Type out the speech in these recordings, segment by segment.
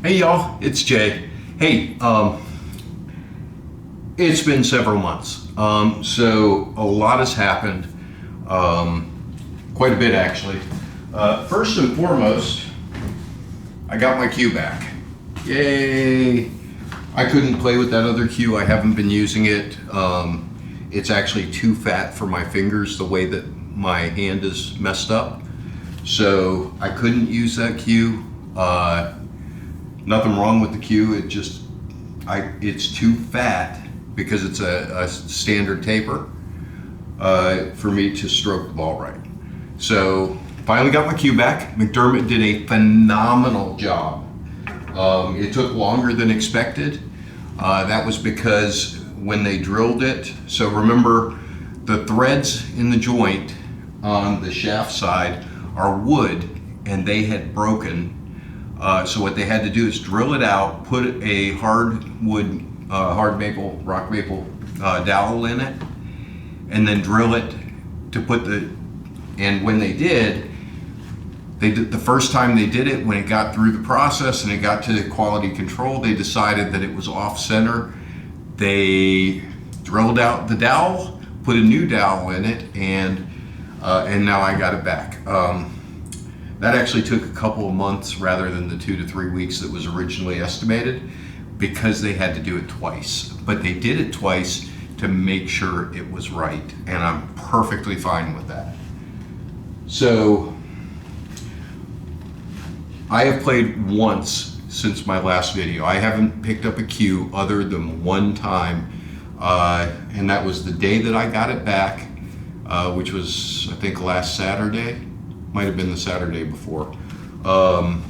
Hey y'all, it's Jay. Hey, it's been several months. So a lot has happened, quite a bit actually. First and foremost, I got my cue back. Yay! I couldn't play with that other cue. I haven't been using it. It's actually too fat for my fingers the way that my hand is messed up. So I couldn't use that cue. Nothing wrong with the cue. It's too fat because it's a standard taper for me to stroke the ball right. So finally got my cue back. McDermott did a phenomenal job. It took longer than expected. That was because when they drilled it, so remember the threads in the joint on the shaft side are wood and they had broken. So what they had to do is drill it out, put a hardwood, hard maple, rock maple dowel in it, and then drill it to put the. And when they did the first time they did it. When it got through the process and it got to quality control, they decided that it was off center. They drilled out the dowel, put a new dowel in it, and now I got it back. That actually took a couple of months rather than the 2 to 3 weeks that was originally estimated because they had to do it twice. But they did it twice to make sure it was right, and I'm perfectly fine with that. So I have played once since my last video. I haven't picked up a cue other than one time, and that was the day that I got it back, which was, I think, last Saturday. Might have been the Saturday before. I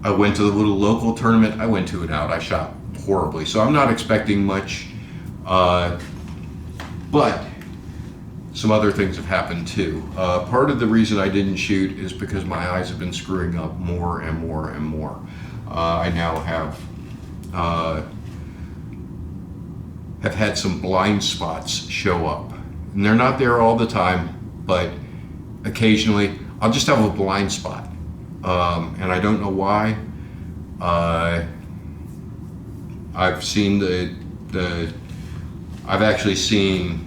went to the little local tournament. I went to it out. I shot horribly, so I'm not expecting much. But some other things have happened too. Part of the reason I didn't shoot is because my eyes have been screwing up more and more and more. I now have had some blind spots show up, and they're not there all the time, but occasionally I'll just have a blind spot, and I don't know why. I've seen I've actually seen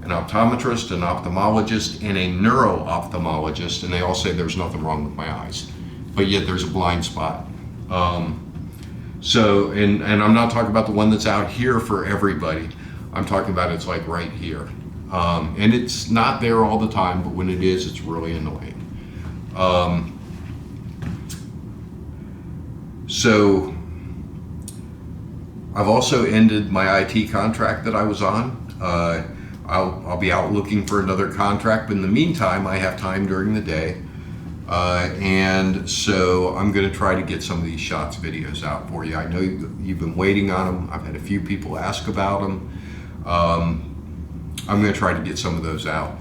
an optometrist, an ophthalmologist, and a neuro-ophthalmologist, and they all say there's nothing wrong with my eyes, but yet there's a blind spot. And I'm not talking about the one that's out here for everybody. I'm talking about it's like right here. And it's not there all the time, but when it is, it's really annoying. So I've also ended my IT contract that I was on. I'll be out looking for another contract, but in the meantime, I have time during the day. And so I'm going to try to get some of these shots videos out for you. I know you've been waiting on them. I've had a few people ask about them. I'm going to try to get some of those out.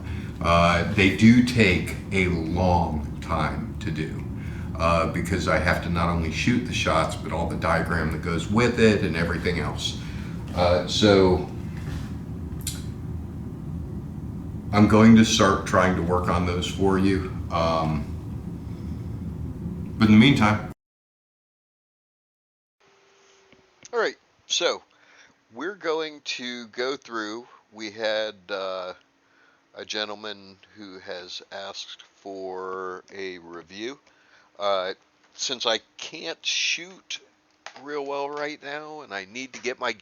They do take a long time to do because I have to not only shoot the shots, but all the diagram that goes with it and everything else. So I'm going to start trying to work on those for you. But in the meantime, All right, so we're going to go through. We had a gentleman who has asked for a review. Uh, since I can't shoot real well right now and I need to get my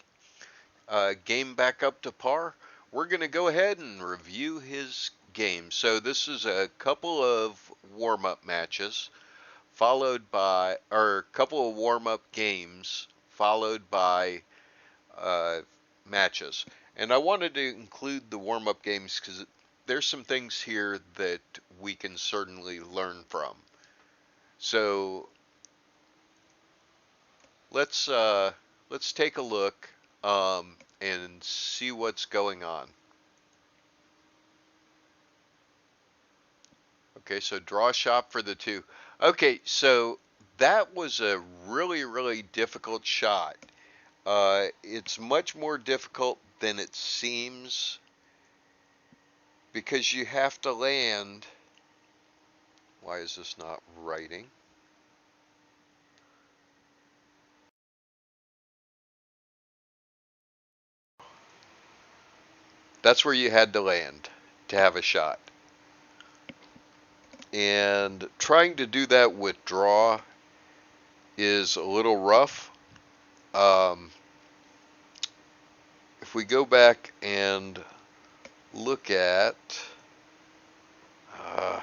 game back up to par, we're going to go ahead and review his game. So this is a couple of warm-up matches followed by, or a couple of warm-up games followed by uh, matches. And I wanted to include the warm up games because there's some things here that we can certainly learn from. So let's take a look and see what's going on. Okay, so draw shot for the two. Okay, so that was a really difficult shot. It's much more difficult than it seems because you have to land. Why is this not writing? That's where you had to land to have a shot. And trying to do that with draw is a little rough. Um, if we go back and look at uh,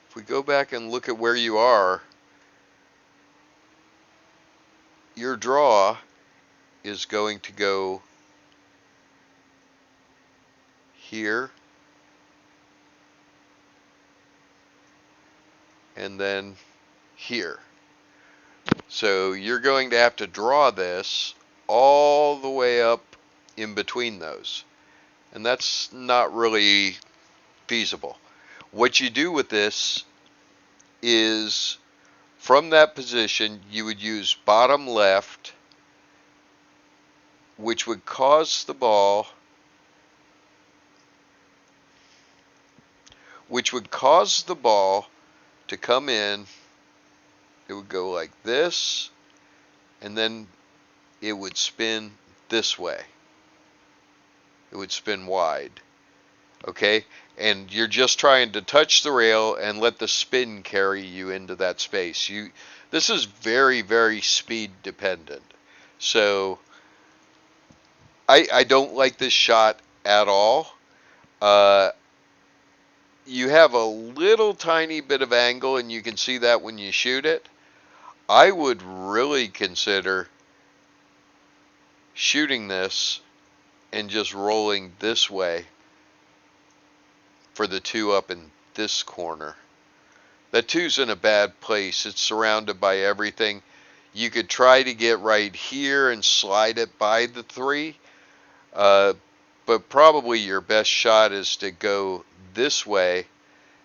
if we go back and look at where you are, your draw is going to go here and then here. So you're going to have to draw this all the way up in between those. And that's not really feasible. What you do with this is from that position, you would use bottom left, which would cause the ball, to come in. It would go like this, and then it would spin this way. It would spin wide. Okay? And you're just trying to touch the rail and let the spin carry you into that space. This is very, very speed dependent. So I don't like this shot at all. You have a little tiny bit of angle, and you can see that when you shoot it. I would really consider shooting this and just rolling this way for the 2 up in this corner. That 2's in a bad place. It's surrounded by everything. You could try to get right here and slide it by the 3, but probably your best shot is to go this way,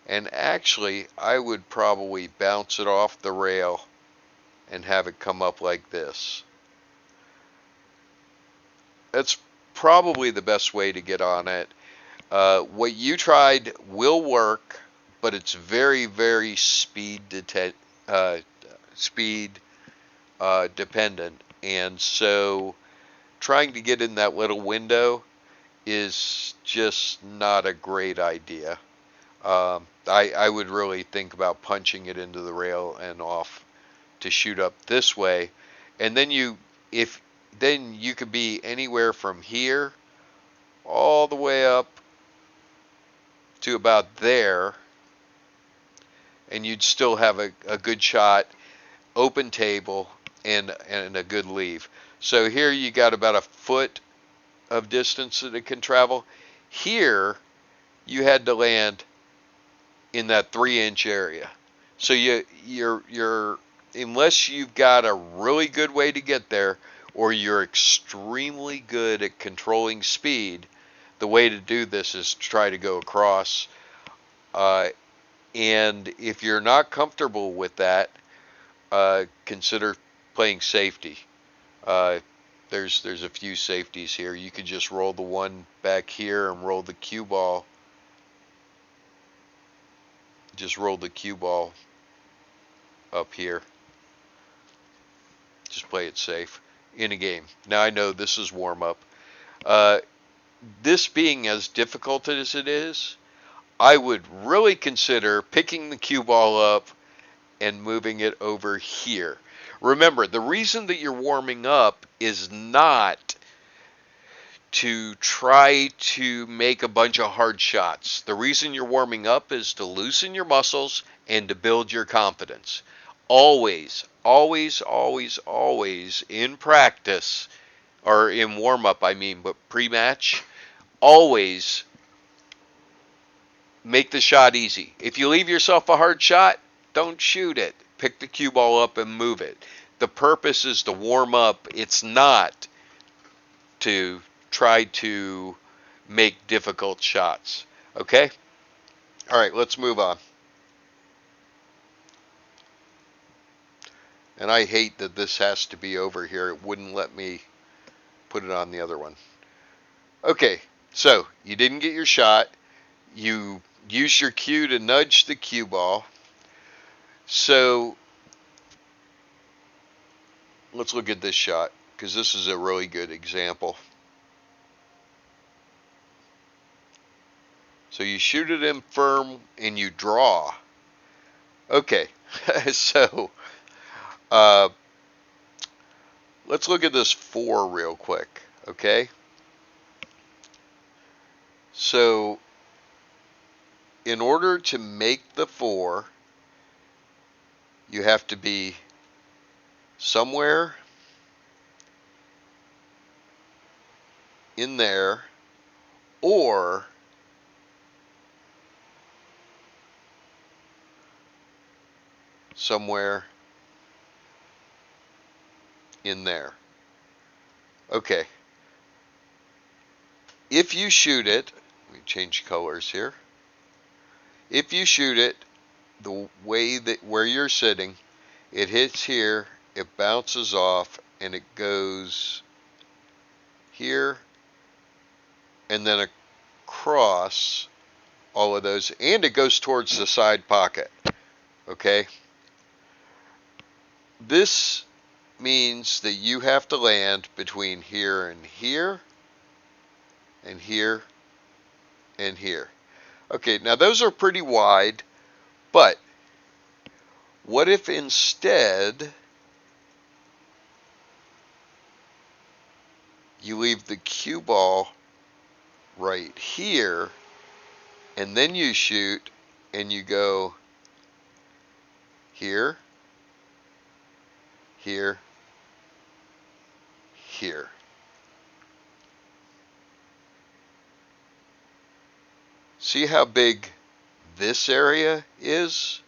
and actually I would probably bounce it off the rail and have it come up like this. That's probably the best way to get on it. What you tried will work, but it's very, very speed dependent, and so trying to get in that little window is just not a great idea. I would really think about punching it into the rail and off to shoot up this way, and then you could be anywhere from here all the way up to about there, and you'd still have a good shot, open table, and a good leave. So here you got about a foot of distance that it can travel. Here you had to land in that 3-inch area. So you're unless you've got a really good way to get there, or you're extremely good at controlling speed, the way to do this is to try to go across. And if you're not comfortable with that, consider playing safety. There's a few safeties here. You could just roll the one back here and roll the cue ball. Just roll the cue ball up here. Just play it safe in a game. Now I know this is warm up. This being as difficult as it is, I would really consider picking the cue ball up and moving it over here. Remember, the reason that you're warming up is not to try to make a bunch of hard shots. The reason you're warming up is to loosen your muscles and to build your confidence. Always, always, always, always in practice, or in warm-up I mean, but pre-match, always make the shot easy. If you leave yourself a hard shot, don't shoot it. Pick the cue ball up and move it. The purpose is to warm up. It's not to try to make difficult shots. Okay? All right, let's move on. And I hate that this has to be over here. It wouldn't let me put it on the other one. Okay, so you didn't get your shot. You use your cue to nudge the cue ball. So let's look at this shot. because this is a really good example. So you shoot it in firm and you draw. Okay, so uh, let's look at this 4 real quick, okay? So in order to make the 4, you have to be somewhere in there or somewhere in there. Okay, if you shoot it, let me change colors here. If you shoot it the way that where you're sitting, it hits here, it bounces off, and it goes here and then across all of those, and it goes towards the side pocket. Okay, this means that you have to land between here and here and here and here. Okay, now those are pretty wide, but what if instead you leave the cue ball right here and then you shoot and you go here, here, here. See how big this area is?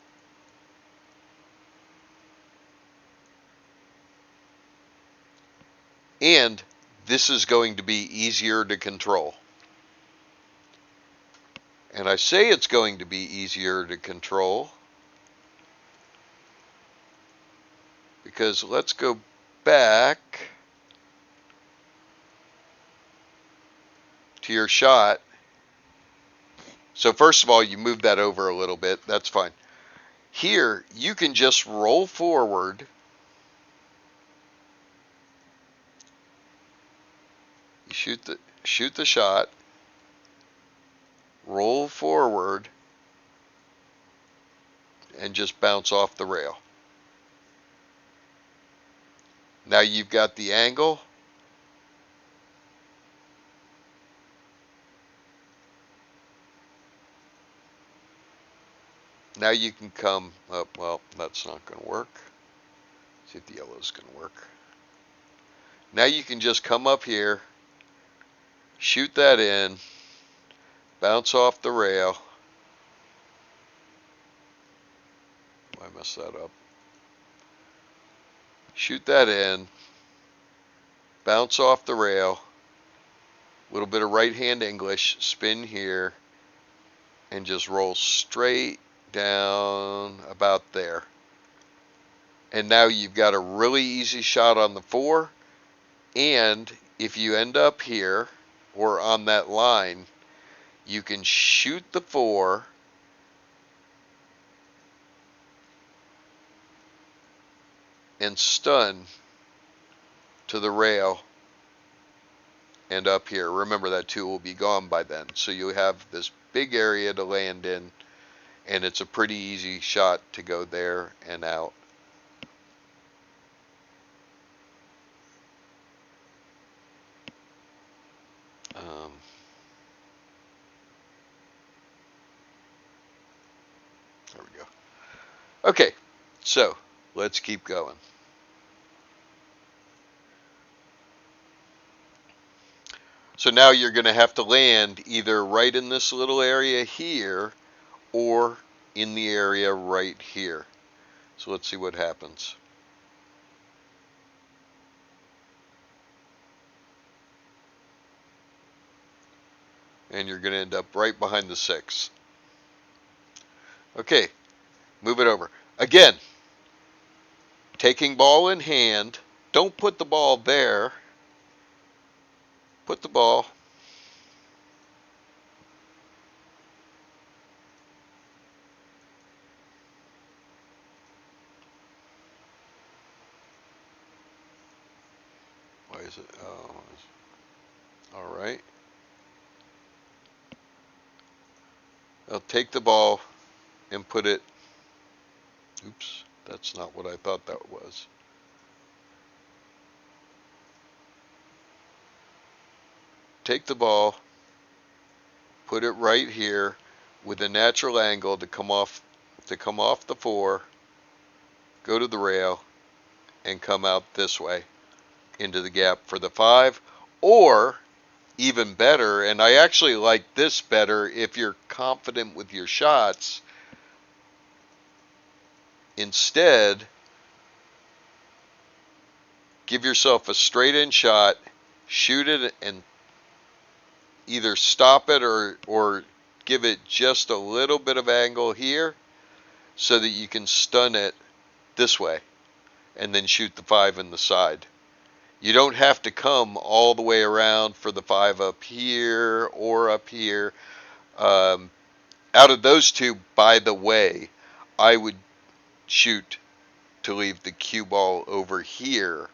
And this is going to be easier to control. And I say it's going to be easier to control because let's go back to your shot. So first of all, you move that over a little bit. That's fine. Here, you can just roll forward. You shoot the shot, roll forward, and just bounce off the rail. Now you've got the angle. Now you can come up. Well, that's not going to work. See if the yellow's going to work. Now you can just come up here, shoot that in, bounce off the rail. I messed that up. Shoot that in, bounce off the rail, a little bit of right hand English, spin here, and just roll straight down about there. And now you've got a really easy shot on the 4, and if you end up here or on that line, you can shoot the 4 and stun to the rail and up here. Remember, that 2 will be gone by then, so you have this big area to land in, and it's a pretty easy shot to go there and out. There we go. Okay, so let's keep going. So now you're going to have to land either right in this little area here or in the area right here. So let's see what happens. And you're going to end up right behind the 6. Okay, move it over. Again, taking ball in hand, don't put the ball there. Put the ball is it? Oh, all right. I'll take the ball and put it. Oops, that's not what I thought that was. Take the ball, put it right here with a natural angle to come off the 4, go to the rail, and come out this way into the gap for the 5. Or even better, and I actually like this better if you're confident with your shots, instead give yourself a straight in shot, shoot it, and either stop it or give it just a little bit of angle here so that you can stun it this way and then shoot the 5 in the side. You don't have to come all the way around for the 5 up here or up here. Out of those two, by the way, I would shoot to leave the cue ball over here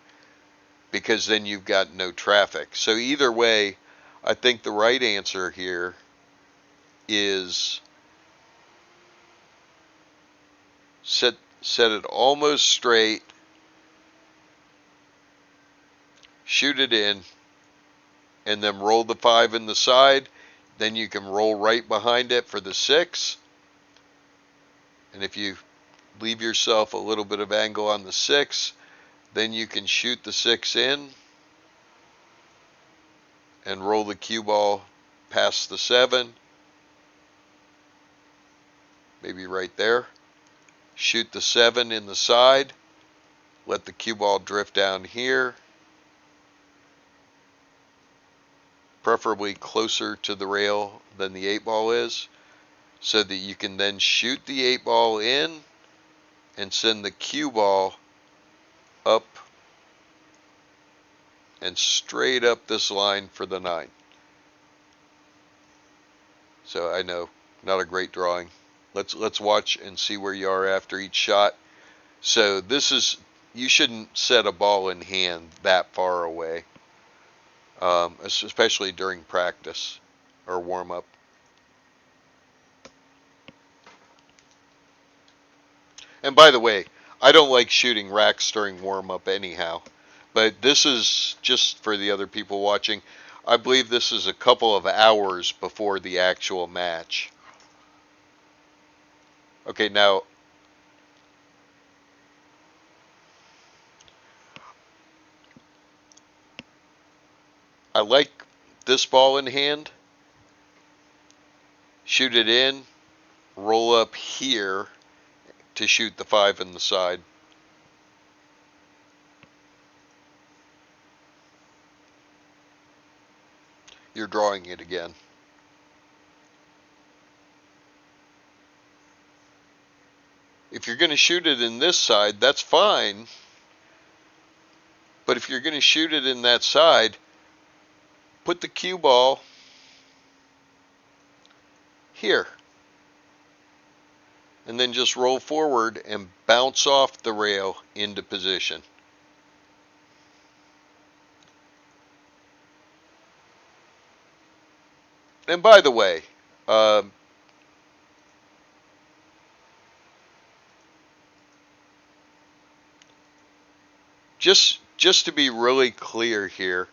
because then you've got no traffic. So either way, I think the right answer here is set it almost straight, shoot it in, and then roll the 5 in the side. Then you can roll right behind it for the 6. And if you leave yourself a little bit of angle on the 6, then you can shoot the 6 in and roll the cue ball past the 7, maybe right there. Shoot the 7 in the side, let the cue ball drift down here, preferably closer to the rail than the 8 ball is, so that you can then shoot the 8 ball in and send the cue ball up and straight up this line for the 9. So I know, not a great drawing. Let's watch and see where you are after each shot. So this is, you shouldn't set a ball in hand that far away, especially during practice or warm up. And by the way, I don't like shooting racks during warm up anyhow, but this is just for the other people watching. I believe this is a couple of hours before the actual match. Okay, now I like this ball in hand. Shoot it in, roll up here to shoot the 5 in the side. You're drawing it again. If you're going to shoot it in this side, that's fine. But if you're going to shoot it in that side, put the cue ball here. And then just roll forward and bounce off the rail into position. And by the way, just to be really clear here,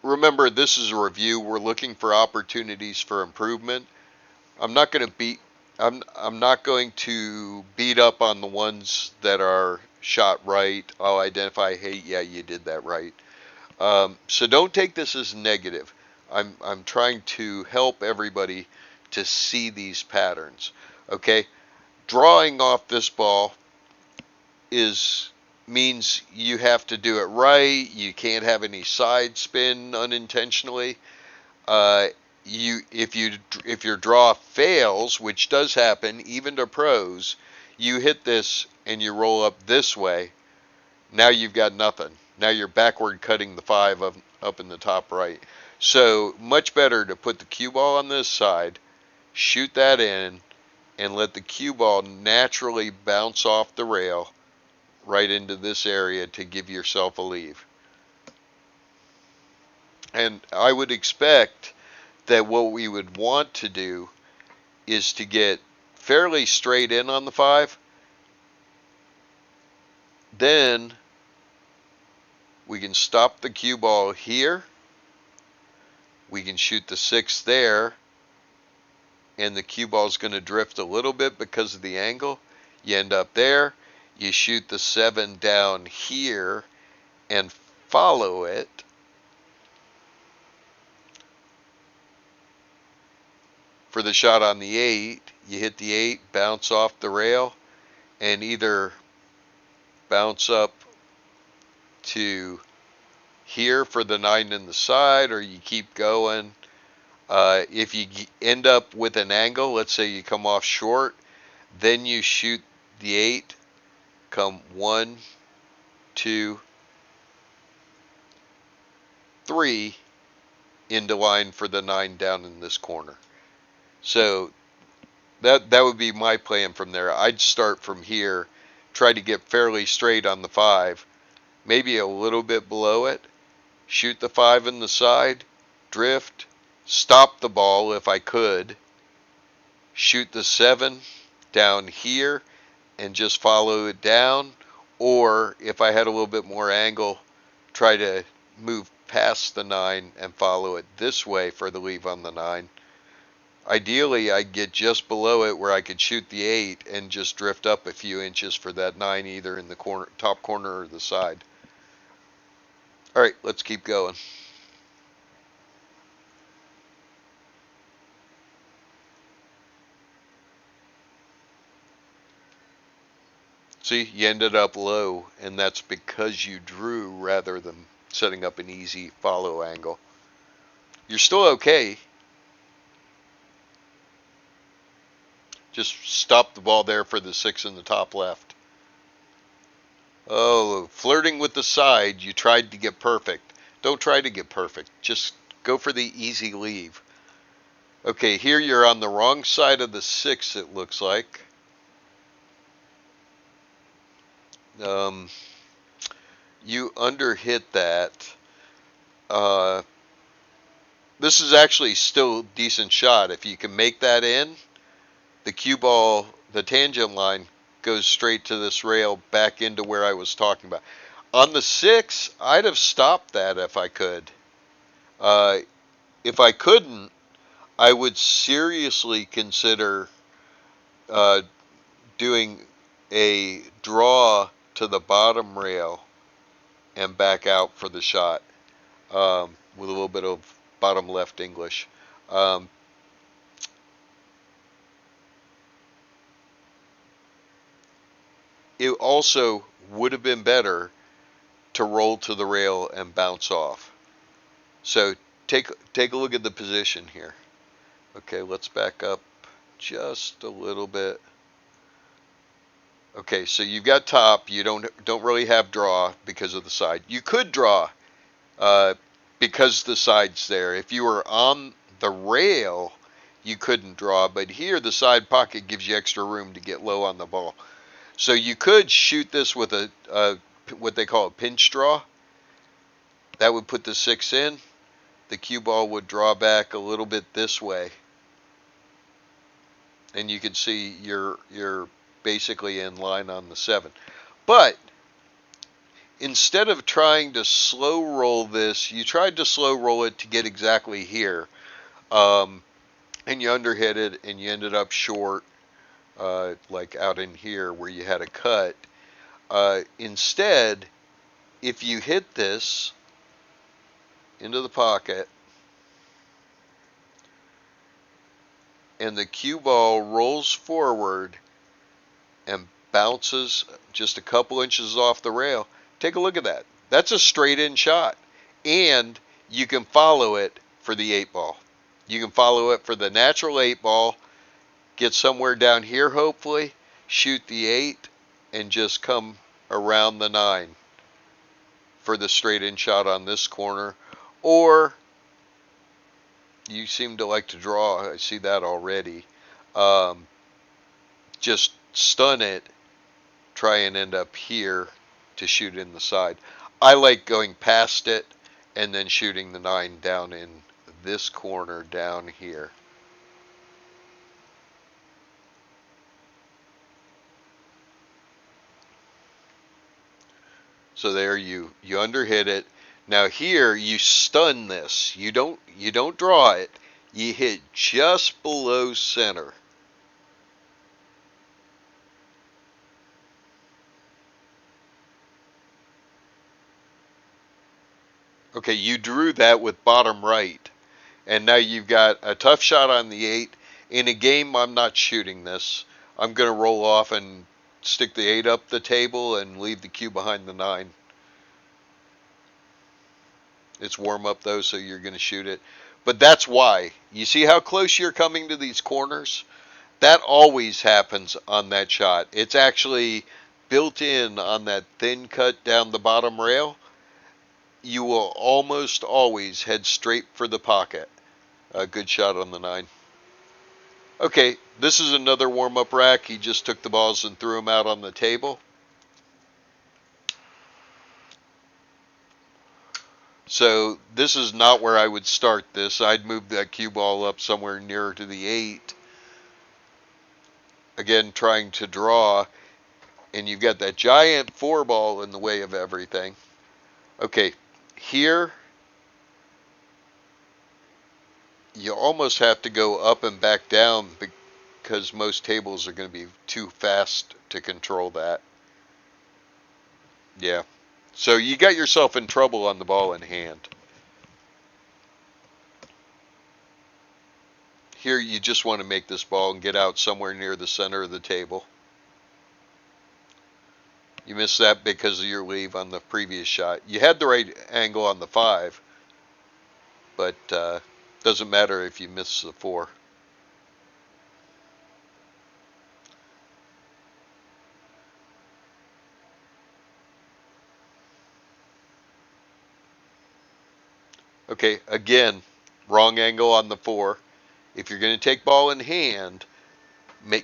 remember this is a review. We're looking for opportunities for improvement. I'm not going to beat up on the ones that are shot right. I'll identify, hey, yeah, you did that right. So don't take this as negative. I'm trying to help everybody to see these patterns. Okay, drawing off this ball means you have to do it right. You can't have any side spin unintentionally. If your draw fails, which does happen even to pros, you hit this and you roll up this way. Now you've got nothing. Now you're backward cutting the 5 up in the top right. So much better to put the cue ball on this side, shoot that in, and let the cue ball naturally bounce off the rail right into this area to give yourself a leave. And I would expect that what we would want to do is to get fairly straight in on the 5. Then we can stop the cue ball here. We can shoot the 6 there. And the cue ball is going to drift a little bit because of the angle. You end up there. You shoot the 7 down here and follow it. For the shot on the 8, you hit the 8, bounce off the rail, and either bounce up to here for the 9 in the side, or you keep going. If you end up with an angle, let's say you come off short, then you shoot the 8, come 1, 2, 3 into line for the 9 down in this corner. So that would be my plan from there. I'd start from here, try to get fairly straight on the 5, maybe a little bit below it, shoot the 5 in the side, drift, stop the ball if I could, shoot the 7 down here and just follow it down, or if I had a little bit more angle, try to move past the 9 and follow it this way for the leave on the 9. Ideally, I'd get just below it where I could shoot the 8 and just drift up a few inches for that 9 either in the corner, top corner or the side. All right, let's keep going. See, you ended up low, and that's because you drew rather than setting up an easy follow angle. You're still okay. Just stop the ball there for the 6 in the top left. Oh, flirting with the side, you tried to get perfect. Don't try to get perfect. Just go for the easy leave. Okay, here you're on the wrong side of the 6, it looks like. You underhit that. This is actually still a decent shot. If you can make that in, the cue ball, the tangent line, goes straight to this rail back into where I was talking about. On the 6, I'd have stopped that if I could. If I couldn't, I would seriously consider doing a draw to the bottom rail and back out for the shot with a little bit of bottom left English. It also would have been better to roll to the rail and bounce off. So take a look at the position here. Okay, let's back up just a little bit. Okay, so you've got top. You don't really have draw because of the side. You could draw because the side's there. If you were on the rail, you couldn't draw, but here the side pocket gives you extra room to get low on the ball. So you could shoot this with a what they call a pinch draw. That would put the 6 in. The cue ball would draw back a little bit this way, and you can see you're basically in line on the 7. But instead of trying to slow roll this, you tried to slow roll it to get exactly here, and you underhit it, and you ended up short, like out in here where you had a cut. Instead, if you hit this into the pocket, and the cue ball rolls forward and bounces just a couple inches off the rail, take a look at that. That's a straight in shot. And you can follow it for the 8 ball. You can follow it for the natural 8 ball, get somewhere down here hopefully, shoot the 8, and just come around the 9 for the straight in shot on this corner. Or you seem to like to draw, I see that already. Just stun it, try and end up here to shoot in the side. I like going past it and then shooting the 9 down in this corner down here. So there you underhit it. Now here you stun this. You don't draw it. You hit just below center. Okay, you drew that with bottom right. And now you've got a tough shot on the 8. In a game, I'm not shooting this. I'm going to roll off and stick the 8 up the table and leave the cue behind the 9. It's warm up though, so you're going to shoot it. But that's why. You see how close you're coming to these corners? That always happens on that shot. It's actually built in on that thin cut down the bottom rail. You will almost always head straight for the pocket. A good shot on the 9. Okay, this is another warm-up rack. He just took the balls and threw them out on the table. So this is not where I would start this. I'd move that cue ball up somewhere nearer to the 8. Again, trying to draw, and you've got that giant 4 ball in the way of everything. Okay, here you almost have to go up and back down because most tables are going to be too fast to control that. Yeah. So you got yourself in trouble on the ball in hand. Here you just want to make this ball and get out somewhere near the center of the table. You missed that because of your leave on the previous shot. You had the right angle on the 5, but doesn't matter if you miss the 4. Okay, again, wrong angle on the 4. If you're going to take ball in hand,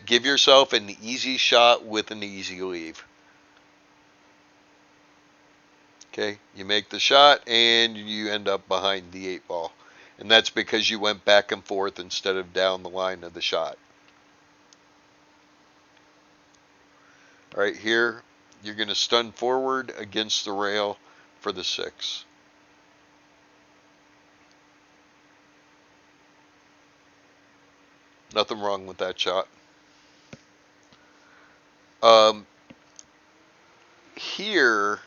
give yourself an easy shot with an easy leave. Okay, you make the shot and you end up behind the 8 ball. And that's because you went back and forth instead of down the line of the shot. All right, here you're going to stun forward against the rail for the 6. Nothing wrong with that shot. Here,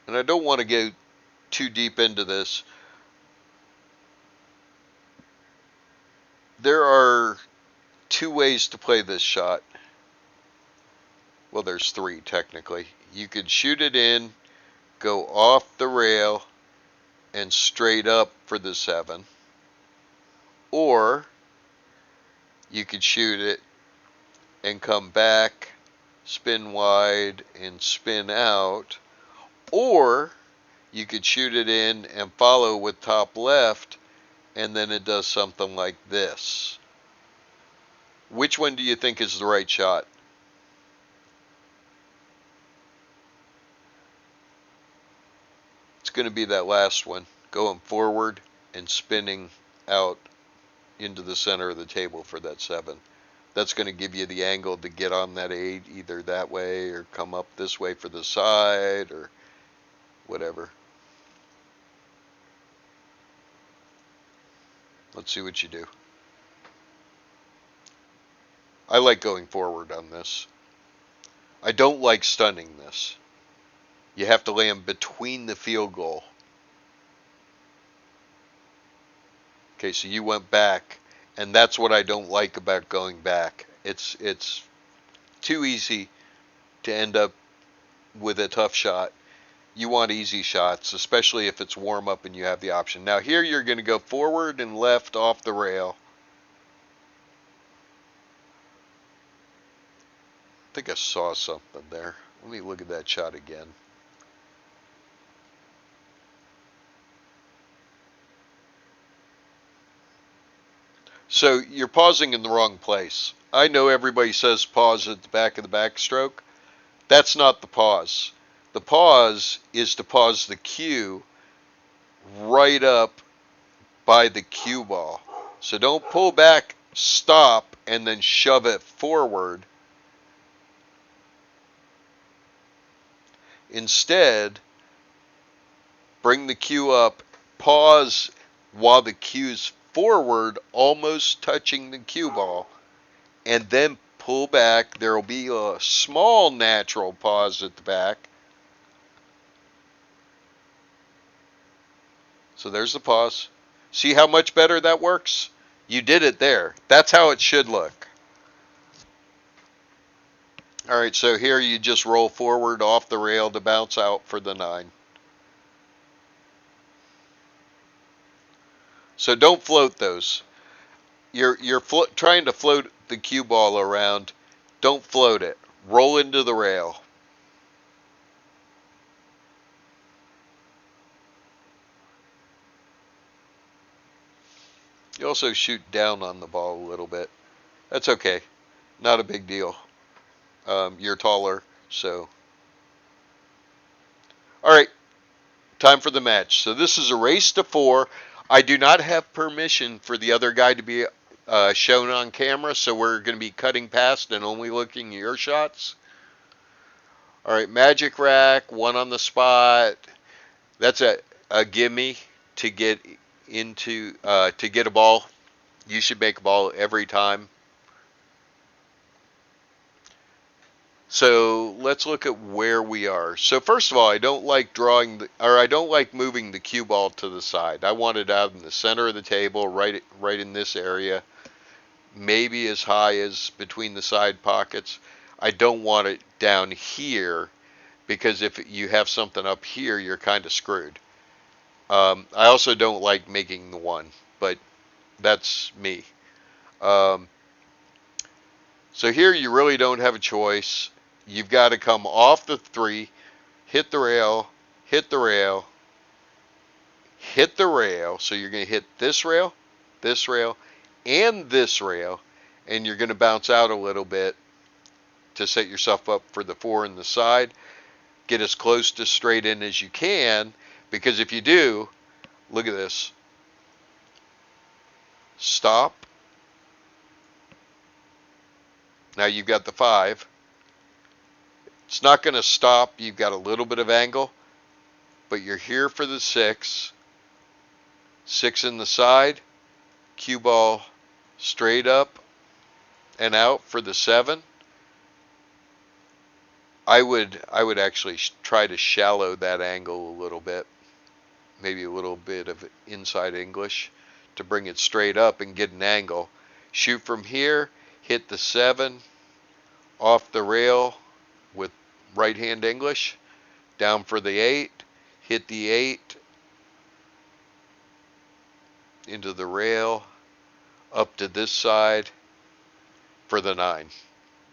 and I don't want to go too deep into this, there are 2 ways to play this shot. Well, there's 3 technically. You could shoot it in, go off the rail, and straight up for the 7. Or you could shoot it and come back, spin wide, and spin out. Or you could shoot it in and follow with top left, and then it does something like this. Which one do you think is the right shot? It's going to be that last one, going forward and spinning out into the center of the table for that 7. That's going to give you the angle to get on that 8 either that way or come up this way for the side or whatever. Let's see what you do. I like going forward on this. I don't like stunning this. You have to land between the field goal. Okay, so you went back, and that's what I don't like about going back. It's too easy to end up with a tough shot. You want easy shots, especially if it's warm up and you have the option. Now here you're going to go forward and left off the rail. I think I saw something there. Let me look at that shot again. So you're pausing in the wrong place. I know everybody says pause at the back of the backstroke. That's not the pause. The pause is to pause the cue right up by the cue ball. So don't pull back, stop, and then shove it forward. Instead, bring the cue up, pause while the cue's forward, almost touching the cue ball, and then pull back. There will be a small natural pause at the back. So there's the pause. See how much better that works? You did it there. That's how it should look. All right, so here you just roll forward off the rail to bounce out for the 9. So don't float those. You're trying to float the cue ball around. Don't float it. Roll into the rail. You also shoot down on the ball a little bit. That's okay. Not a big deal. You're taller, so. All right, time for the match. So this is a race to 4. I do not have permission for the other guy to be shown on camera, so we're going to be cutting past and only looking at your shots. All right, magic rack, 1 on the spot. That's a gimme to get into to get a ball. You should make a ball every time. So let's look at where we are. So first of all, I don't like I don't like moving the cue ball to the side. I want it out in the center of the table, right in this area, maybe as high as between the side pockets. I don't want it down here because if you have something up here, you're kind of screwed. I also don't like making the 1, but that's me. Um, so here you really don't have a choice. You've got to come off the 3, hit the rail, hit the rail, hit the rail. So you're going to hit this rail, and this rail, and you're going to bounce out a little bit to set yourself up for the 4 in the side. Get as close to straight in as you can, because if you do, look at this. Stop. Now you've got the 5. It's not going to stop. You've got a little bit of angle, but you're here for the 6. 6 in the side. Cue ball straight up and out for the 7. I would actually try to shallow that angle a little bit. Maybe a little bit of inside English to bring it straight up and get an angle. Shoot from here, hit the 7, off the rail with right hand English, down for the 8, hit the 8, into the rail, up to this side for the 9.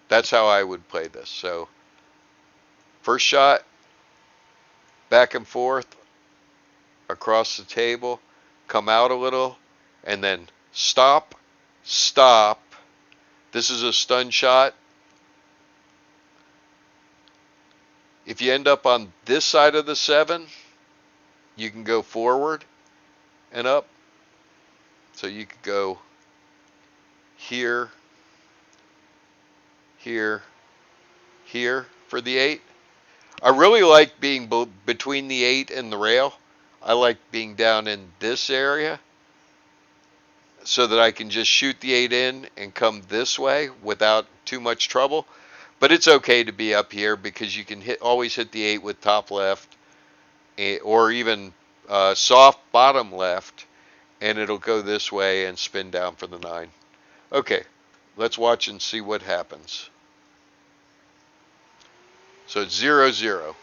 That's how I would play this. So first shot, back and forth, across the table, come out a little, and then stop, stop. This is a stun shot. If you end up on this side of the 7, you can go forward and up. So you could go here, here, here for the 8. I really like being between the 8 and the rail. I like being down in this area so that I can just shoot the 8 in and come this way without too much trouble. But it's okay to be up here because you can always hit the 8 with top left or even soft bottom left, and it'll go this way and spin down for the 9. Okay, let's watch and see what happens. So it's 0-0,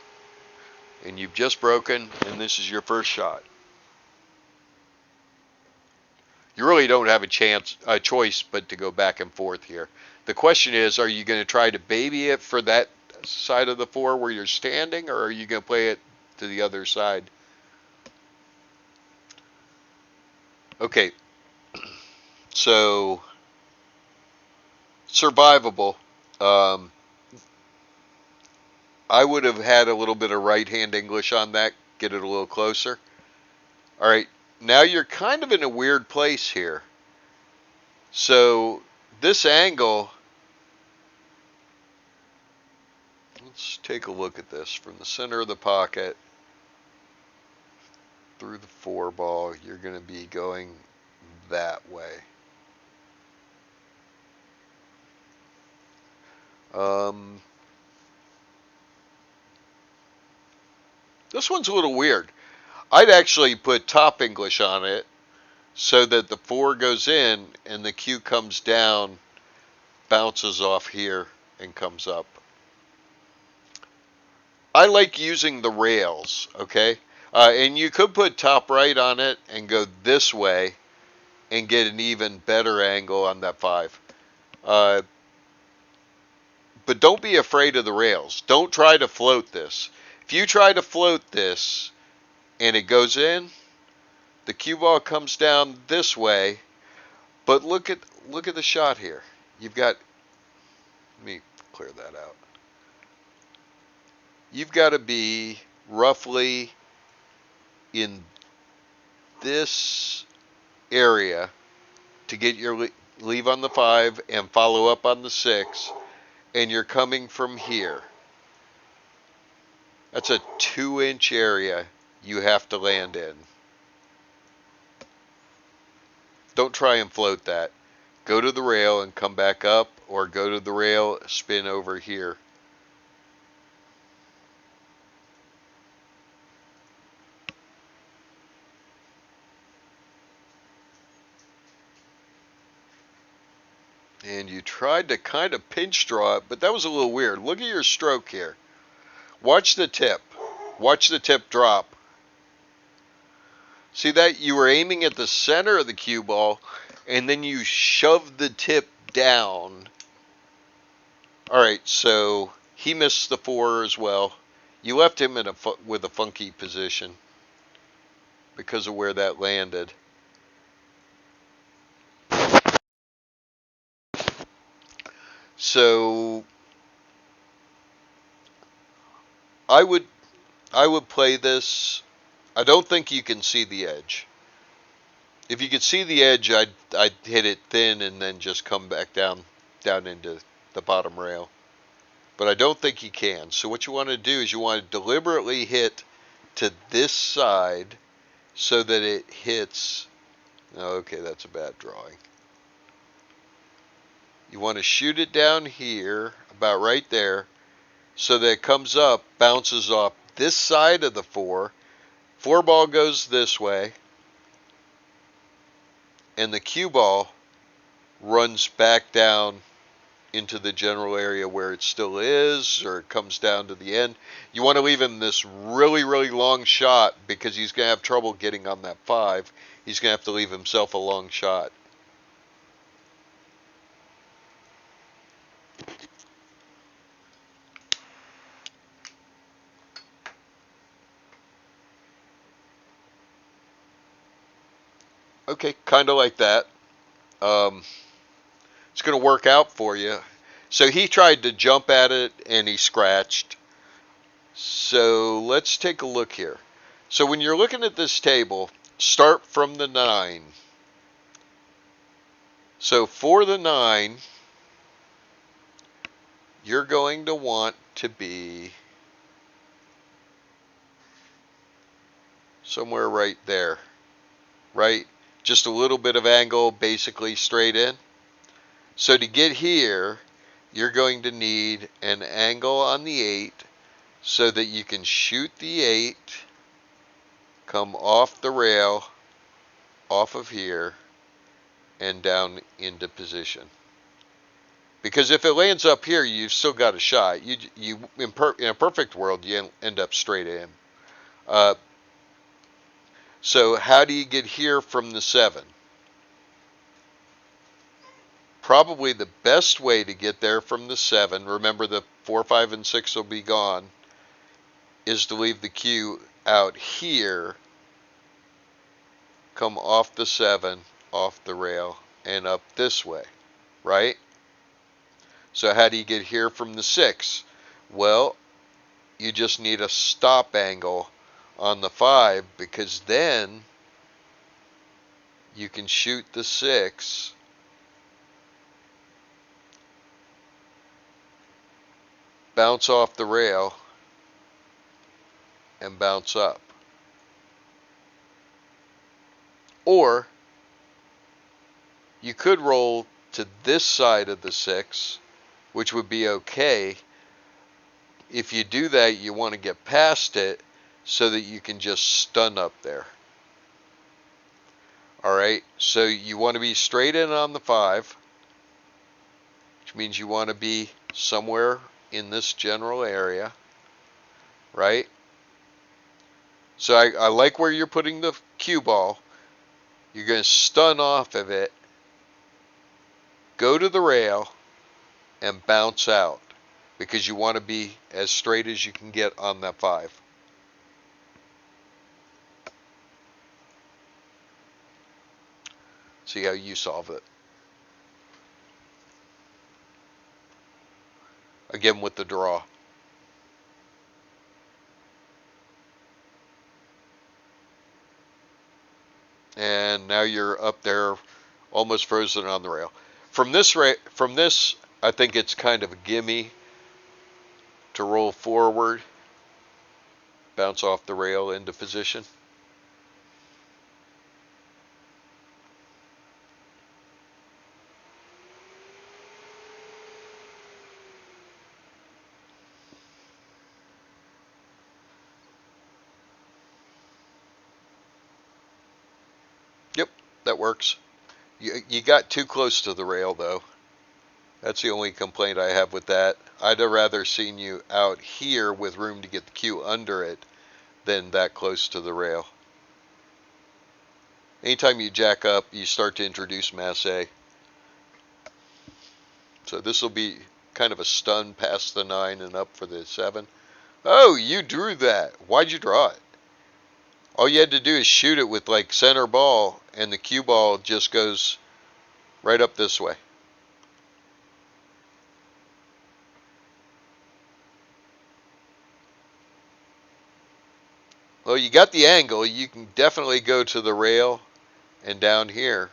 and you've just broken, and this is your first shot. You really don't have a choice but to go back and forth here. The question is, are you going to try to baby it for that side of the 4 where you're standing, or are you going to play it to the other side? Okay, so survivable. I would have had a little bit of right-hand English on that, get it a little closer. All right, now you're kind of in a weird place here. So this angle, let's take a look at this from the center of the pocket through the 4 ball. You're going to be going that way. This one's a little weird. I'd actually put top English on it so that the 4 goes in and the cue comes down, bounces off here, and comes up. I like using the rails, okay? And you could put top right on it and go this way and get an even better angle on that 5. But don't be afraid of the rails. Don't try to float this. If you try to float this and it goes in, the cue ball comes down this way. But look at the shot here. You've got, let me clear that out. You've got to be roughly in this area to get your leave on the 5 and follow up on the 6, and you're coming from here. That's a 2-inch area you have to land in. Don't try and float that. Go to the rail and come back up, or go to the rail, spin over here. And you tried to kind of pinch draw it, but that was a little weird. Look at your stroke here. Watch the tip. Watch the tip drop. See that? You were aiming at the center of the cue ball, and then you shoved the tip down. Alright, so he missed the 4 as well. You left him in with a funky position because of where that landed. So I would play this. I don't think you can see the edge. If you could see the edge, I'd hit it thin and then just come back down into the bottom rail. But I don't think you can. So what you want to do is you want to deliberately hit to this side so that it hits. Okay, that's a bad drawing. You want to shoot it down here, about right there, so that it comes up, bounces off this side of the 4. 4 ball goes this way, and the cue ball runs back down into the general area where it still is, or it comes down to the end. You want to leave him this really, really long shot because he's going to have trouble getting on that 5. He's going to have to leave himself a long shot. Okay, kind of like that. It's going to work out for you. So he tried to jump at it and he scratched. So let's take a look here. So when you're looking at this table, start from the 9. So for the 9, you're going to want to be somewhere right there, right? Just a little bit of angle, basically straight in. So to get here, you're going to need an angle on the 8 so that you can shoot the 8, come off the rail, off of here, and down into position. Because if it lands up here, you've still got a shot. You in a perfect world, you end up straight in. So how do you get here from the 7? Probably the best way to get there from the 7, remember the 4, 5, and 6 will be gone, is to leave the cue out here, come off the 7, off the rail, and up this way, right? So how do you get here from the 6? Well, you just need a stop angle on the 5, because then you can shoot the 6 bounce off the rail and bounce up. Or you could roll to this side of the 6, which would be okay. If you do that, you want to get past it so that you can just stun up there. Alright, so you want to be straight in on the 5, which means you want to be somewhere in this general area, right? So I like where you're putting the cue ball. You're going to stun off of it, go to the rail, and bounce out, because you want to be as straight as you can get on that 5. See how you solve it. Again with the draw. And now you're up there almost frozen on the rail. From this, I think it's kind of a gimme to roll forward, bounce off the rail into position. Yep, that works. You got too close to the rail though. That's the only complaint I have with that. I'd have rather seen you out here with room to get the cue under it than that close to the rail. Anytime you jack up, you start to introduce masse. So this will be kind of a stun past the 9 and up for the 7. Oh, you drew that. Why'd you draw it? All you had to do is shoot it with like center ball, and the cue ball just goes right up this way. Well, you got the angle. You can definitely go to the rail and down here.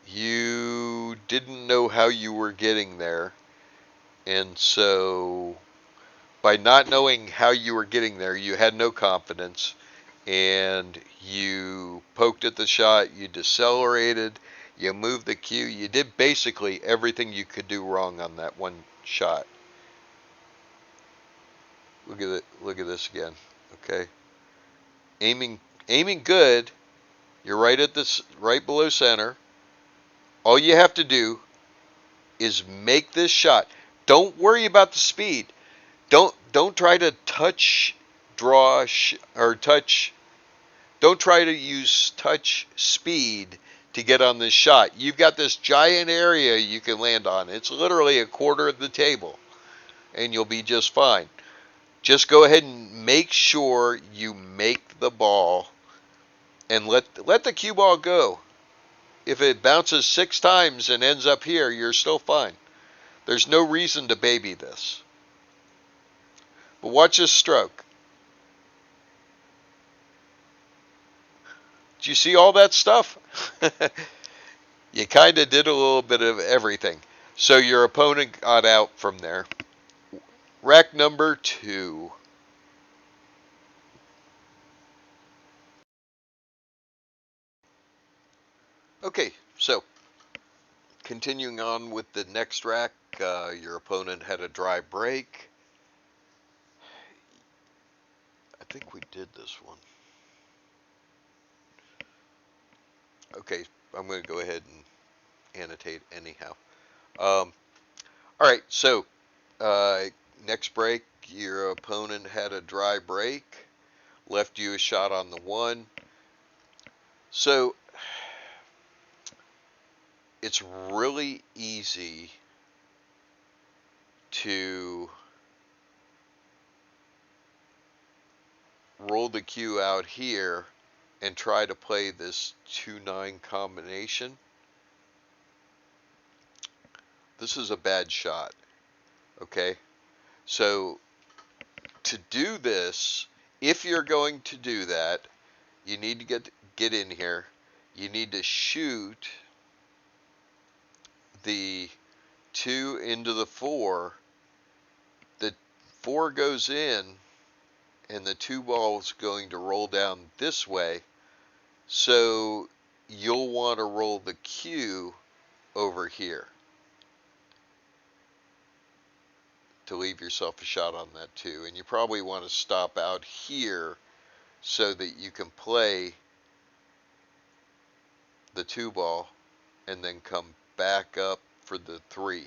You didn't know how you were getting there, and so by not knowing how you were getting there, you had no confidence, and you poked at the shot, you decelerated, you moved the cue, you did basically everything you could do wrong on that one shot. Look at it. Look at this again. Okay, aiming good. You're right at this, right below center. All you have to do is make this shot. Don't worry about the speed. Don't try to touch, draw, or touch. Don't try to use touch speed to get on this shot. You've got this giant area you can land on. It's literally a quarter of the table, and you'll be just fine. Just go ahead and make sure you make the ball, and let the cue ball go. If it bounces 6 times and ends up here, you're still fine. There's no reason to baby this. But watch this stroke. Did you see all that stuff? You kind of did a little bit of everything. So your opponent got out from there. Rack number 2. Okay, so continuing on with the next rack, your opponent had a dry break. I think we did this one. Okay, I'm going to go ahead and annotate anyhow. Alright, so next break, your opponent had a dry break, left you a shot on the 1. So it's really easy to roll the cue out here and try to play this 2-9 combination. This is a bad shot. Okay, so to do this, if you're going to do that, you need to get in here. You need to shoot the 2 into the 4. The 4 goes in, and the 2 ball is going to roll down this way. So you'll want to roll the cue over here to leave yourself a shot on that 2. And you probably want to stop out here so that you can play the 2 ball and then come back up for the 3.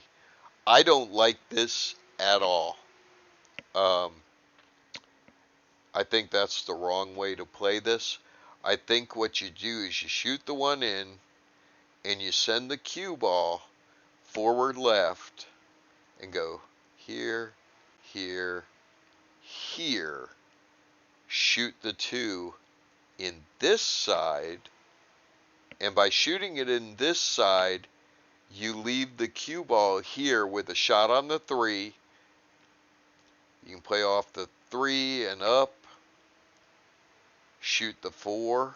I don't like this at all. I think that's the wrong way to play this. I think what you do is you shoot the 1 in and you send the cue ball forward left and go here, here, here. Shoot the 2 in this side, and by shooting it in this side, you leave the cue ball here with a shot on the 3. You can play off the 3 and up, shoot the 4,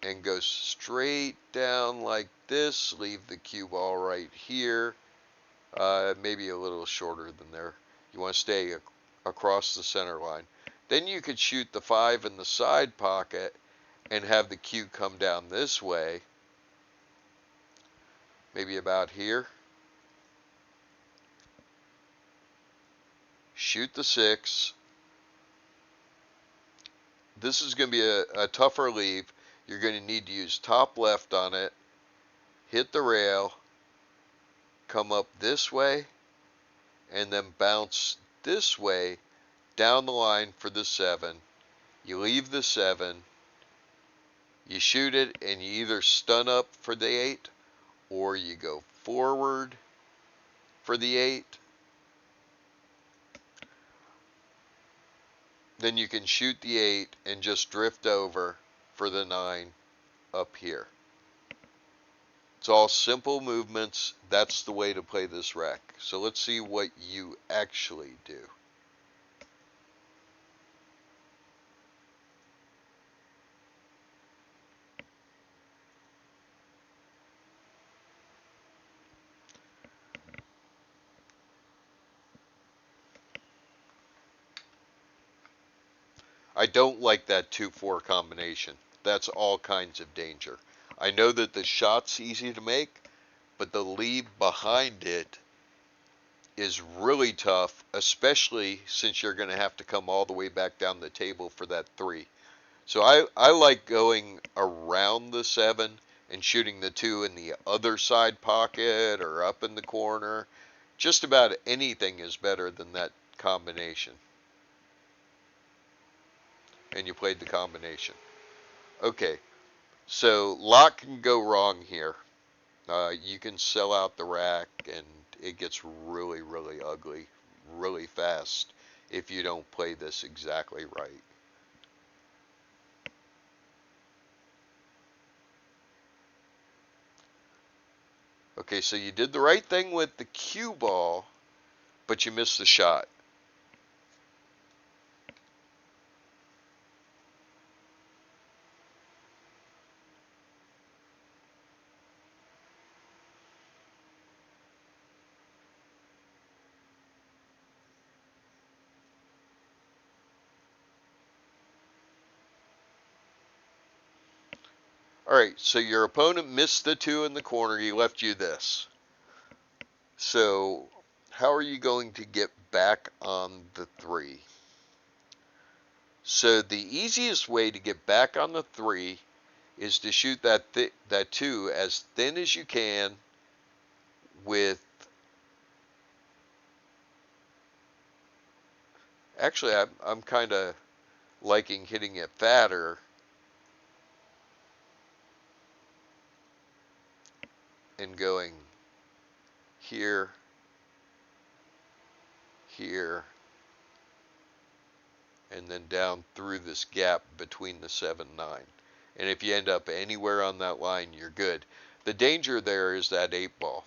and go straight down like this. Leave the cue ball right here, maybe a little shorter than there. You want to stay across the center line. Then you could shoot the 5 in the side pocket and have the cue come down this way, maybe about here. Shoot the 6. This is going to be a tougher leave. You're going to need to use top left on it, hit the rail, come up this way, and then bounce this way down the line for the 7. You leave the 7, you shoot it, and you either stun up for the 8 or you go forward for the 8. Then you can shoot the 8 and just drift over for the 9 up here. It's all simple movements. That's the way to play this rec. So let's see what you actually do. I don't like that 2-4 combination. That's all kinds of danger. I know that the shot's easy to make, but the lead behind it is really tough, especially since you're going to have to come all the way back down the table for that 3. So I like going around the 7 and shooting the 2 in the other side pocket or up in the corner. Just about anything is better than that combination. And you played the combination. Okay, so a lot can go wrong here. You can sell out the rack and it gets really, really ugly really fast if you don't play this exactly right. Okay, so you did the right thing with the cue ball, but you missed the shot. Alright, so your opponent missed the 2 in the corner, he left you this. So, how are you going to get back on the 3? So the easiest way to get back on the 3 is to shoot that 2 as thin as you can with... Actually, I'm kind of liking hitting it fatter. And going here, here, and then down through this gap between the 7 and 9. And if you end up anywhere on that line, you're good. The danger there is that 8 ball.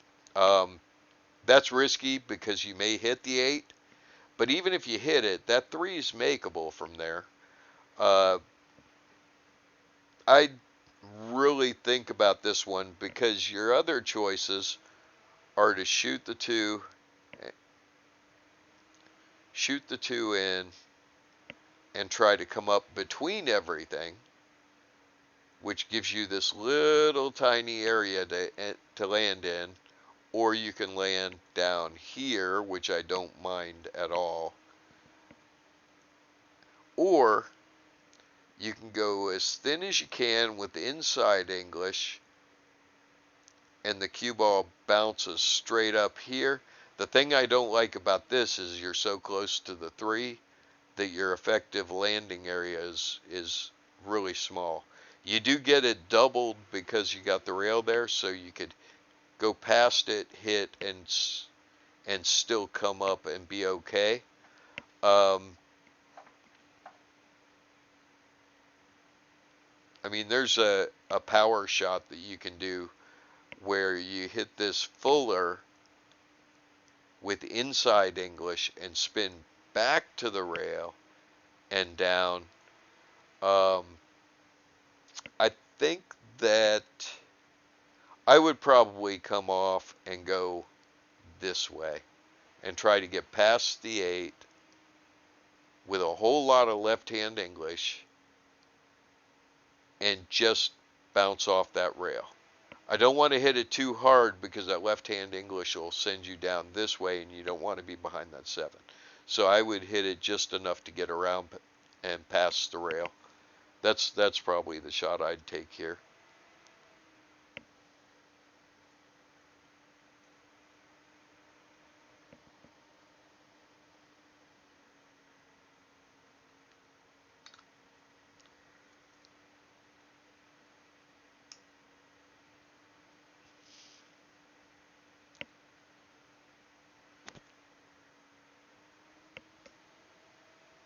That's risky because you may hit the 8, but even if you hit it, that 3 is makeable from there. Uh, I really think about this one because your other choices are to shoot the 2 in and try to come up between everything, which gives you this little tiny area to land in, or you can land down here, which I don't mind at all, or you can go as thin as you can with the inside English, and the cue ball bounces straight up here. The thing I don't like about this is you're so close to the 3 that your effective landing area is really small. You do get it doubled because you got the rail there, so you could go past it, hit, and still come up and be okay. I mean, there's a power shot that you can do where you hit this fuller with inside English and spin back to the rail and down. I think that I would probably come off and go this way and try to get past the 8 with a whole lot of left-hand English and just bounce off that rail. I don't want to hit it too hard because that left-hand English will send you down this way and you don't want to be behind that 7. So I would hit it just enough to get around and past the rail. That's probably the shot I'd take here.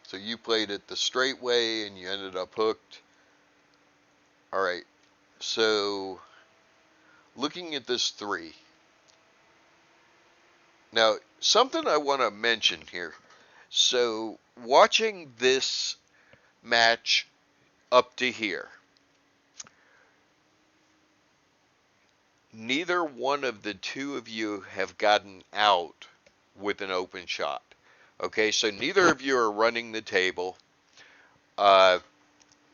So you played it the straight way and you ended up hooked. All right. So looking at this 3. Now, something I want to mention here. So watching this match up to here, neither one of the 2 of you have gotten out with an open shot. Okay, so neither of you are running the table,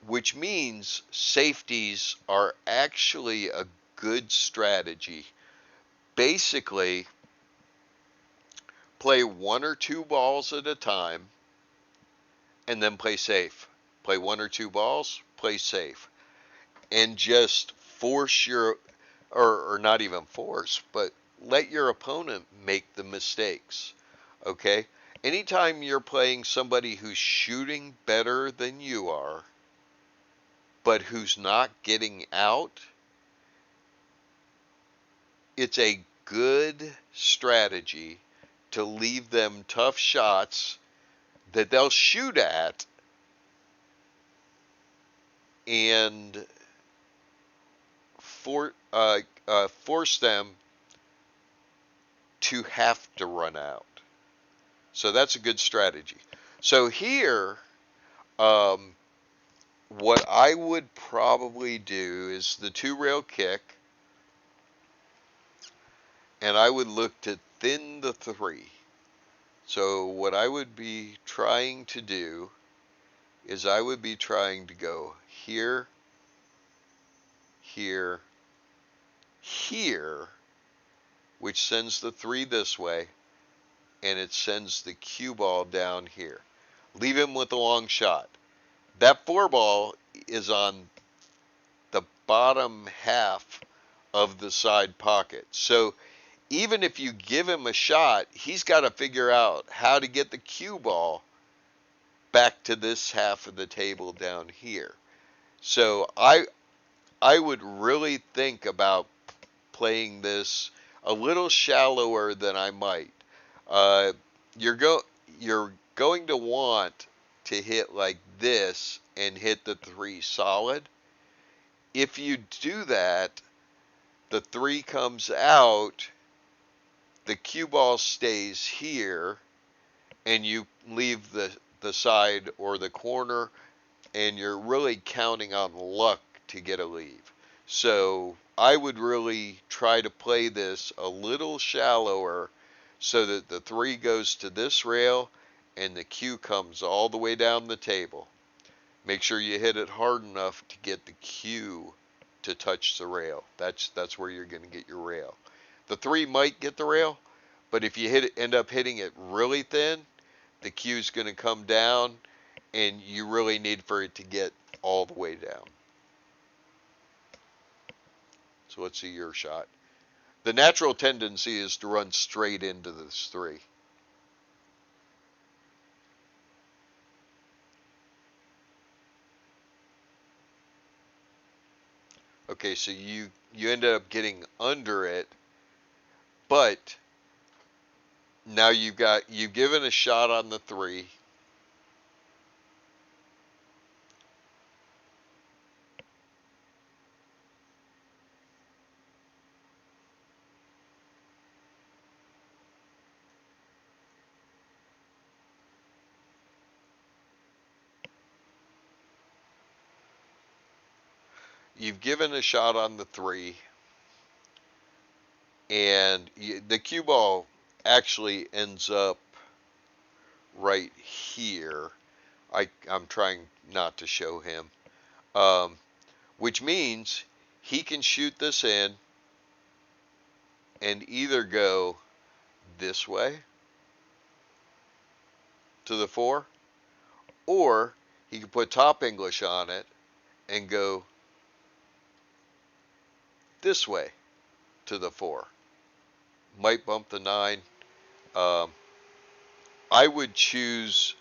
which means safeties are actually a good strategy. Basically, play 1 or 2 balls at a time and then play safe. Play 1 or 2 balls, play safe. And just force or not even force, but let your opponent make the mistakes. Okay? Anytime you're playing somebody who's shooting better than you are, but who's not getting out, it's a good strategy to leave them tough shots that they'll shoot at and force them to have to run out. So that's a good strategy. So here, what I would probably do is the 2 rail kick, and I would look to thin the 3. So what I would be trying to do is I would be trying to go here, here, here, which sends the 3 this way, and it sends the cue ball down here. Leave him with a long shot. That 4 ball is on the bottom half of the side pocket. So even if you give him a shot, he's got to figure out how to get the cue ball back to this half of the table down here. So I would really think about playing this a little shallower than I might. You're going to want to hit like this and hit the 3 solid. If you do that, the 3 comes out the cue ball stays here and you leave the side or the corner, and you're really counting on luck to get a leave. So I would really try to play this a little shallower so that the 3 goes to this rail and the cue comes all the way down the table. Make sure you hit it hard enough to get the cue to touch the rail. That's where you're going to get your rail. The 3 might get the rail, but if you end up hitting it really thin, the cue's going to come down, and you really need for it to get all the way down. So let's see your shot. The natural tendency is to run straight into this 3. Okay, so you ended up getting under it, but now you've given a shot on the 3. You've given a shot on the 3, and the cue ball actually ends up right here. I'm trying not to show him, which means he can shoot this in and either go this way to the 4, or he can put top English on it and go this way to the 4. Might bump the 9. Um, I would choose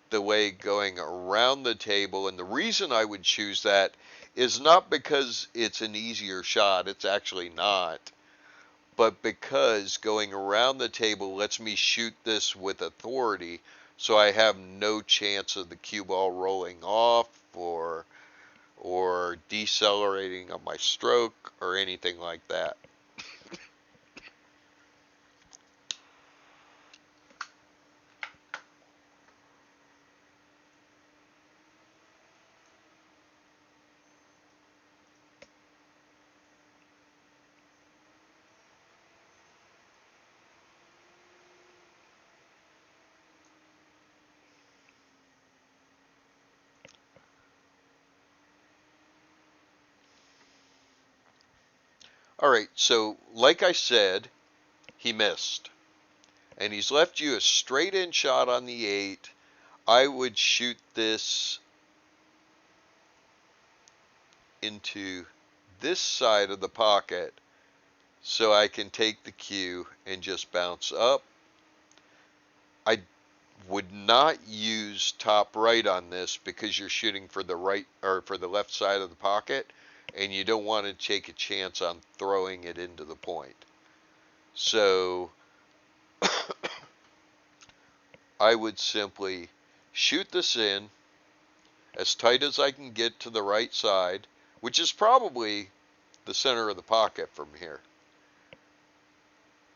the way going around the table, and the reason I would choose that is not because it's an easier shot, it's actually not, but because going around the table lets me shoot this with authority, so I have no chance of the cue ball rolling off or decelerating on my stroke or anything like that. All right, so like I said, he missed. And he's left you a straight in shot on the 8. I would shoot this into this side of the pocket so I can take the cue and just bounce up. I would not use top right on this because you're shooting for the right or for the left side of the pocket, and you don't want to take a chance on throwing it into the point. So I would simply shoot this in as tight as I can get to the right side, which is probably the center of the pocket from here.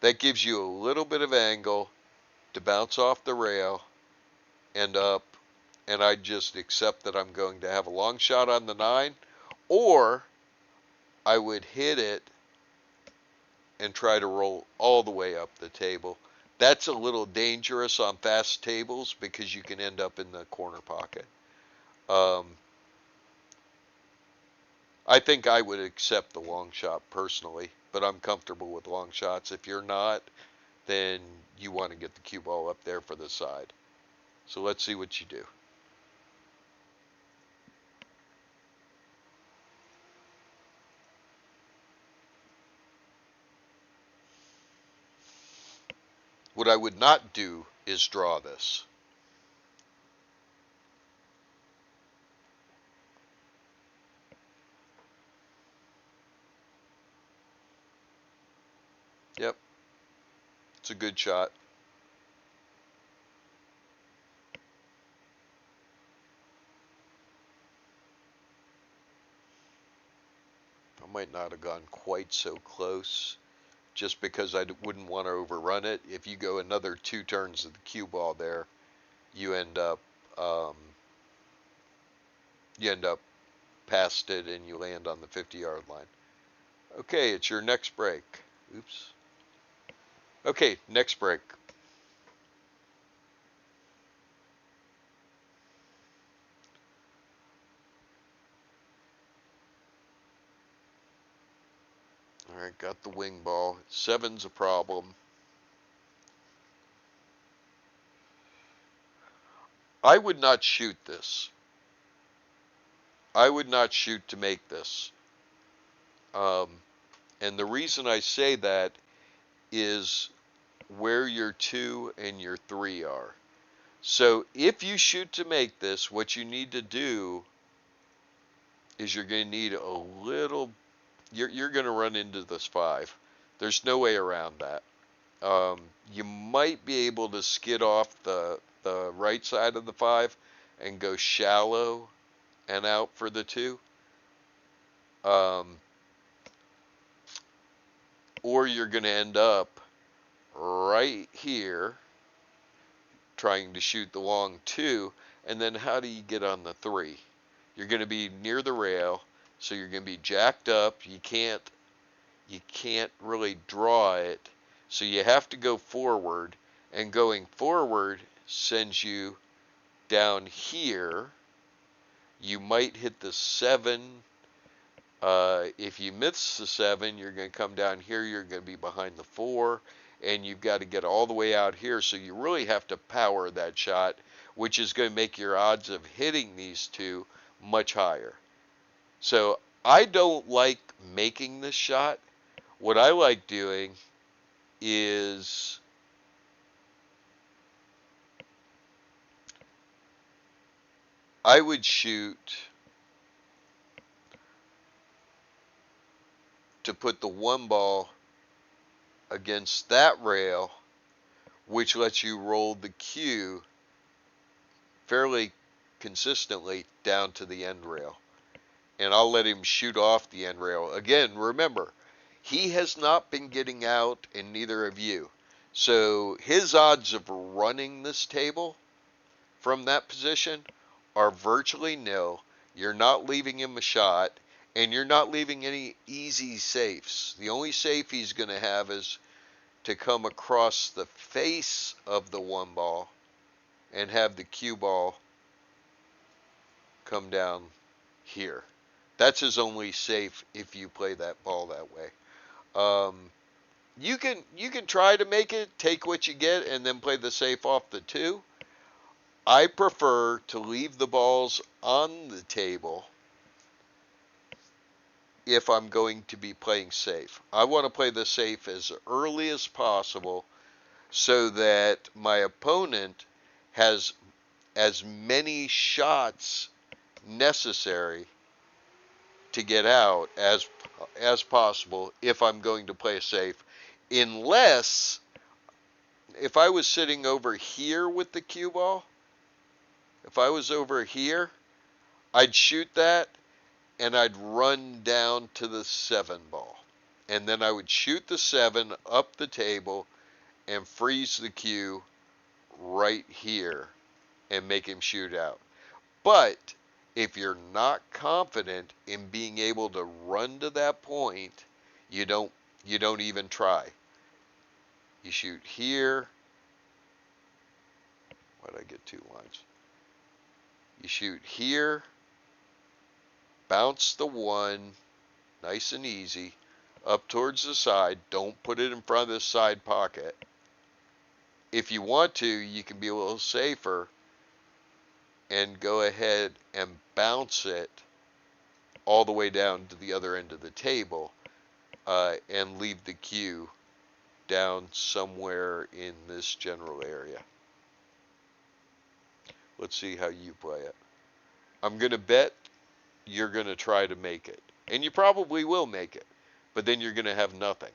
That gives you a little bit of angle to bounce off the rail and up, and I just accept that I'm going to have a long shot on the 9, or I would hit it and try to roll all the way up the table. That's a little dangerous on fast tables because you can end up in the corner pocket. Um, I think I would accept the long shot personally, but I'm comfortable with long shots. If you're not, then you want to get the cue ball up there for the side. So let's see what you do. What I would not do is draw this. Yep, it's a good shot. I might not have gone quite so close. just because I wouldn't want to overrun it. If you go another 2 turns of the cue ball there, you end up um, you end up past it and you land on the 50-yard line. Okay, it's your next break. Oops. Okay, next break. All right, got the wing ball. 7's a problem. I would not shoot this. I would not shoot to make this. Um, and the reason I say that is where your 2 and your 3 are. So if you shoot to make this, what you need to do is you're going to need a little, you're going to run into this 5. There's no way around that. You might be able to skid off the right side of the 5 and go shallow and out for the 2. Or you're going to end up right here trying to shoot the long 2, and then how do you get on the 3? You're going to be near the rail, so you're going to be jacked up. You can't really draw it, so you have to go forward, and going forward sends you down here. You might hit the 7. If you miss the 7, you're going to come down here, you're going to be behind the 4, and you've got to get all the way out here, so you really have to power that shot, which is going to make your odds of hitting these 2 much higher. So I don't like making this shot. What I like doing is I would shoot to put the 1 ball against that rail, which lets you roll the cue fairly consistently down to the end rail. And I'll let him shoot off the end rail. Again, remember, he has not been getting out, and neither have you. So his odds of running this table from that position are virtually nil. You're not leaving him a shot, and you're not leaving any easy safes. The only safe he's going to have is to come across the face of the 1 ball and have the cue ball come down here. That's his only safe if you play that ball that way. You can try to make it, take what you get, and then play the safe off the 2. I prefer to leave the balls on the table if I'm going to be playing safe. I want to play the safe as early as possible so that my opponent has as many shots necessary to get out as possible if I'm going to play safe, unless if I was sitting over here with the cue ball, if I was over here, I'd shoot that and I'd run down to the 7 ball, and then I would shoot the 7 up the table and freeze the cue right here and make him shoot out. But if you're not confident in being able to run to that point, you don't even try. You shoot here. Why did I get 2 lines? You shoot here, bounce the 1, nice and easy, up towards the side. Don't put it in front of the side pocket. If you want to, you can be a little safer and go ahead and bounce it all the way down to the other end of the table and leave the cue down somewhere in this general area. Let's see how you play it. I'm going to bet you're going to try to make it. And you probably will make it. But then you're going to have nothing.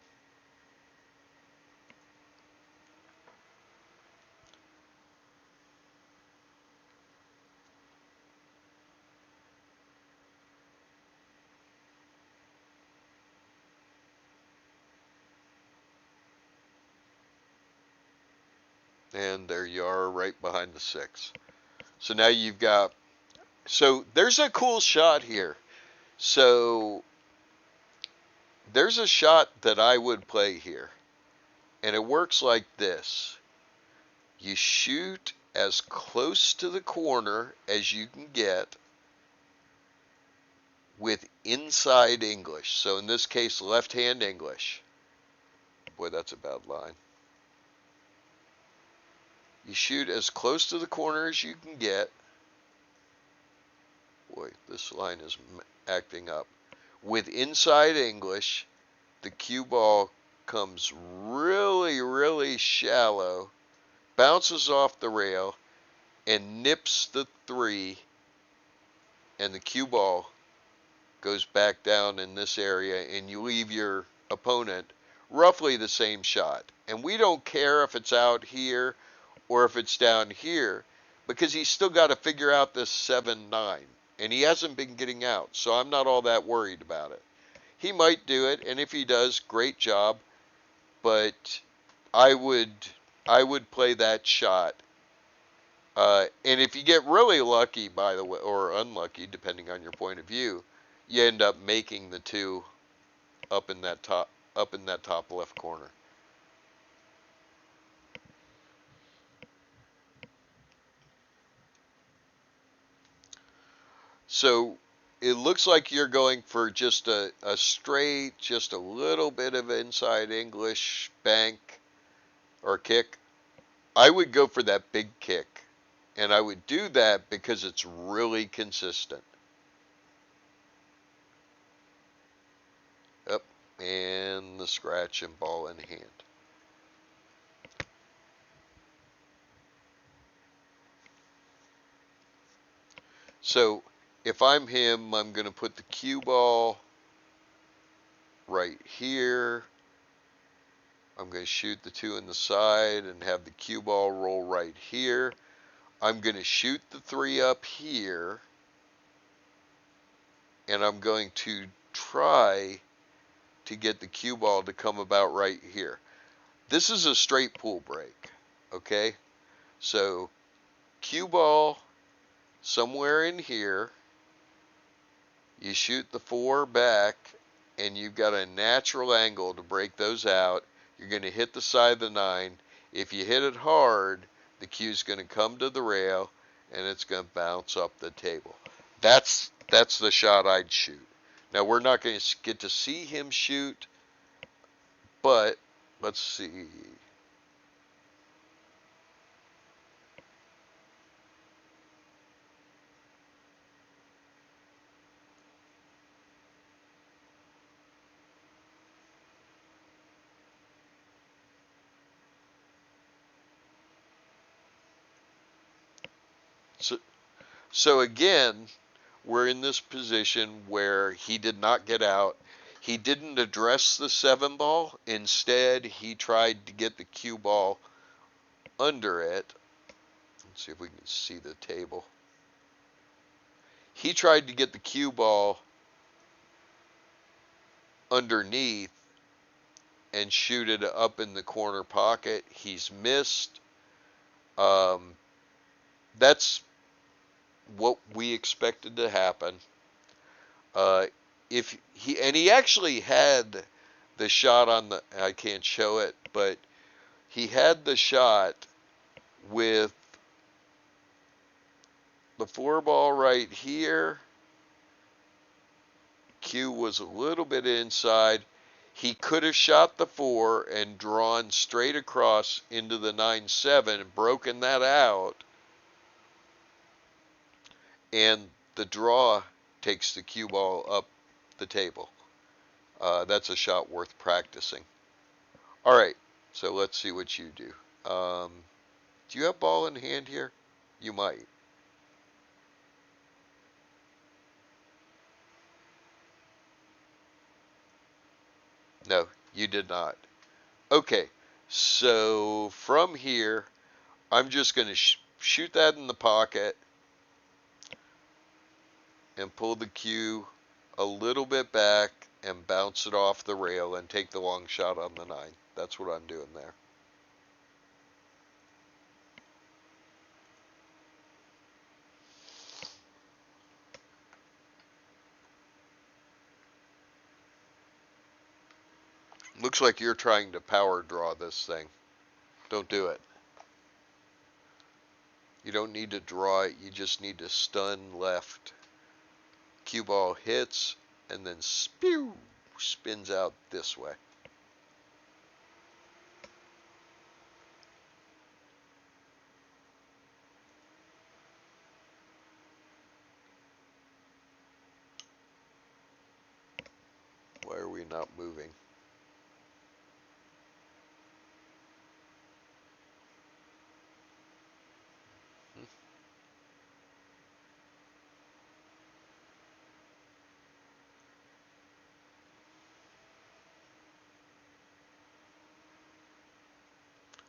And there you are right behind the 6. So now you've got, so there's a cool shot here. So there's a shot that I would play here. And it works like this. You shoot as close to the corner as you can get with inside English. So in this case, left-hand English. Boy, that's a bad line. You shoot as close to the corner as you can get. Boy, this line is acting up. With inside English, the cue ball comes really, really shallow, bounces off the rail, and nips the 3, and the cue ball goes back down in this area, and you leave your opponent roughly the same shot. And we don't care if it's out here or if it's down here, because he's still got to figure out this 7-9, and he hasn't been getting out, so I'm not all that worried about it. He might do it, and if he does, great job, but I would play that shot. And if you get really lucky, by the way, or unlucky, depending on your point of view, you end up making the 2 up in that top left corner. So it looks like you're going for just a straight, just a little bit of inside English bank or kick. I would go for that big kick, and I would do that because it's really consistent. Up, and the scratch and ball in hand. So if I'm him, I'm going to put the cue ball right here. I'm going to shoot the 2 in the side and have the cue ball roll right here. I'm going to shoot the 3 up here, and I'm going to try to get the cue ball to come about right here. This is a straight pull break, okay? So cue ball somewhere in here, you shoot the 4 back, and you've got a natural angle to break those out. You're going to hit the side of the 9. If you hit it hard, the cue's going to come to the rail, and it's going to bounce up the table. That's the shot I'd shoot. Now, we're not going to get to see him shoot, but let's see. So again, we're in this position where he did not get out. He didn't address the 7 ball. Instead, he tried to get the cue ball under it. Let's see if we can see the table. He tried to get the cue ball underneath and shoot it up in the corner pocket. He's missed. That's what we expected to happen. If he actually had the shot on the, I can't show it, but he had the shot with the 4 ball right here. Q was a little bit inside. He could have shot the 4 and drawn straight across into the 9-7 and broken that out. And the draw takes the cue ball up the table. That's a shot worth practicing. All right, so let's see what you do. Do you have ball in hand here? You might. No, you did not. Okay, so from here, I'm just going to shoot that in the pocket and pull the cue a little bit back and bounce it off the rail and take the long shot on the 9. That's what I'm doing there. Looks like you're trying to power draw this thing. Don't do it. You don't need to draw it, you just need to stun left. Cue ball hits and then spew, spins out this way. Why are we not moving?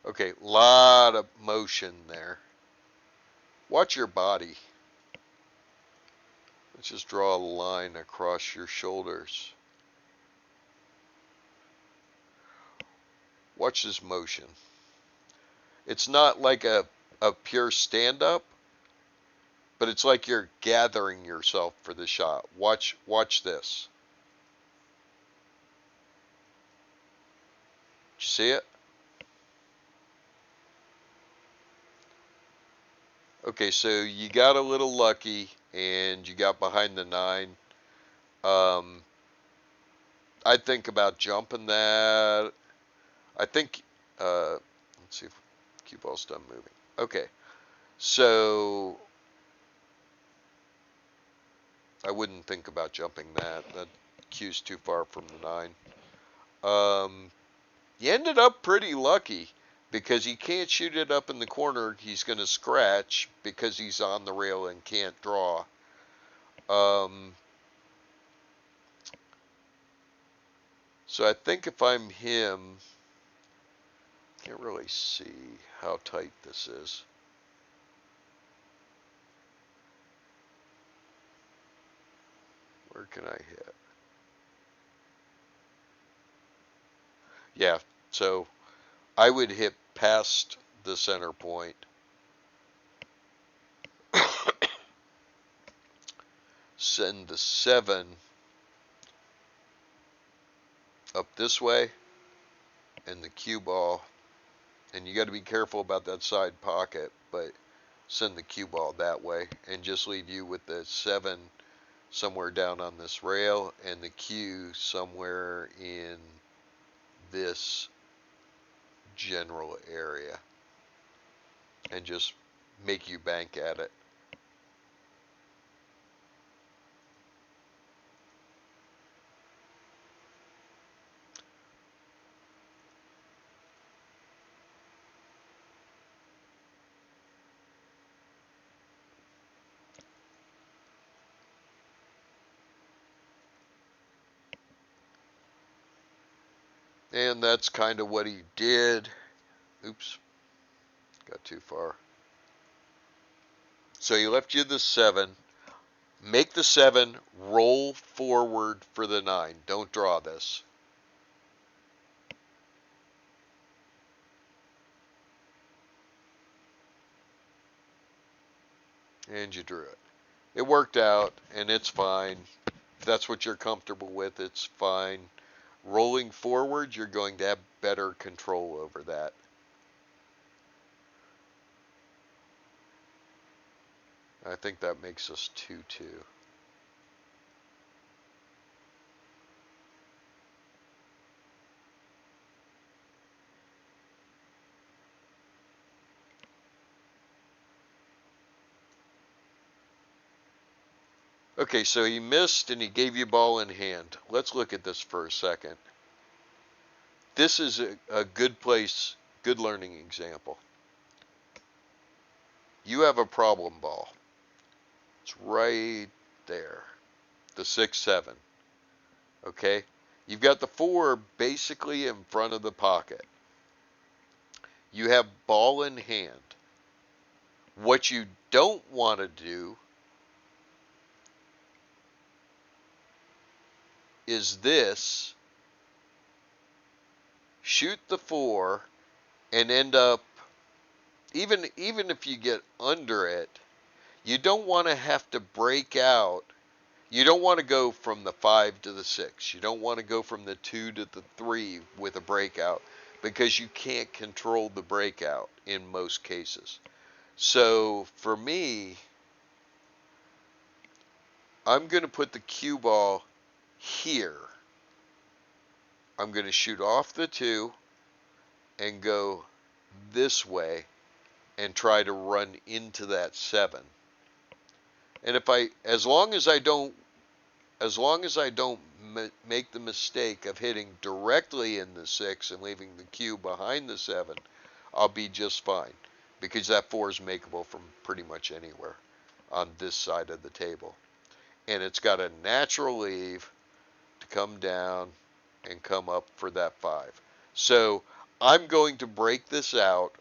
Okay, lot of motion there. Watch your body. Let's just draw a line across your shoulders. Watch this motion. It's not like a pure stand-up, but it's like you're gathering yourself for the shot. Watch this. Did you see it? Okay, so you got a little lucky and you got behind the 9. I'd think about jumping that. I think, let's see if cue ball's done moving. Okay, so I wouldn't think about jumping that. That cue's too far from the 9. You ended up pretty lucky because he can't shoot it up in the corner. He's going to scratch because he's on the rail and can't draw. So I think if I'm him, can't really see how tight this is. Where can I hit? Yeah, so I would hit past the center point. Send the 7 up this way and the cue ball, and you got to be careful about that side pocket, but send the cue ball that way and just leave you with the 7 somewhere down on this rail and the cue somewhere in this general area and just make you bank at it. And that's kind of what he did. Oops, got too far. So he left you the 7. Make the 7, roll forward for the 9. Don't draw this. And you drew it. It worked out, and it's fine. If that's what you're comfortable with, it's fine. Rolling forward, you're going to have better control over that. I think that makes us 2-2. Okay, so he missed and he gave you ball in hand. Let's look at this for a second. This is a good place, good learning example. You have a problem ball. It's right there, the 6-7. Okay, you've got the 4 basically in front of the pocket. You have ball in hand. What you don't want to do is this: shoot the 4 and end up, even if you get under it, you don't want to have to break out. You don't want to go from the 5 to the 6. You don't want to go from the 2 to the 3 with a breakout because you can't control the breakout in most cases. So for me, I'm going to put the cue ball here. I'm going to shoot off the 2 and go this way and try to run into that 7. And as long as I don't make the mistake of hitting directly in the 6 and leaving the cue behind the 7, I'll be just fine, because that 4 is makeable from pretty much anywhere on this side of the table. And it's got a natural leave to come down and come up for that 5. So I'm going to break this out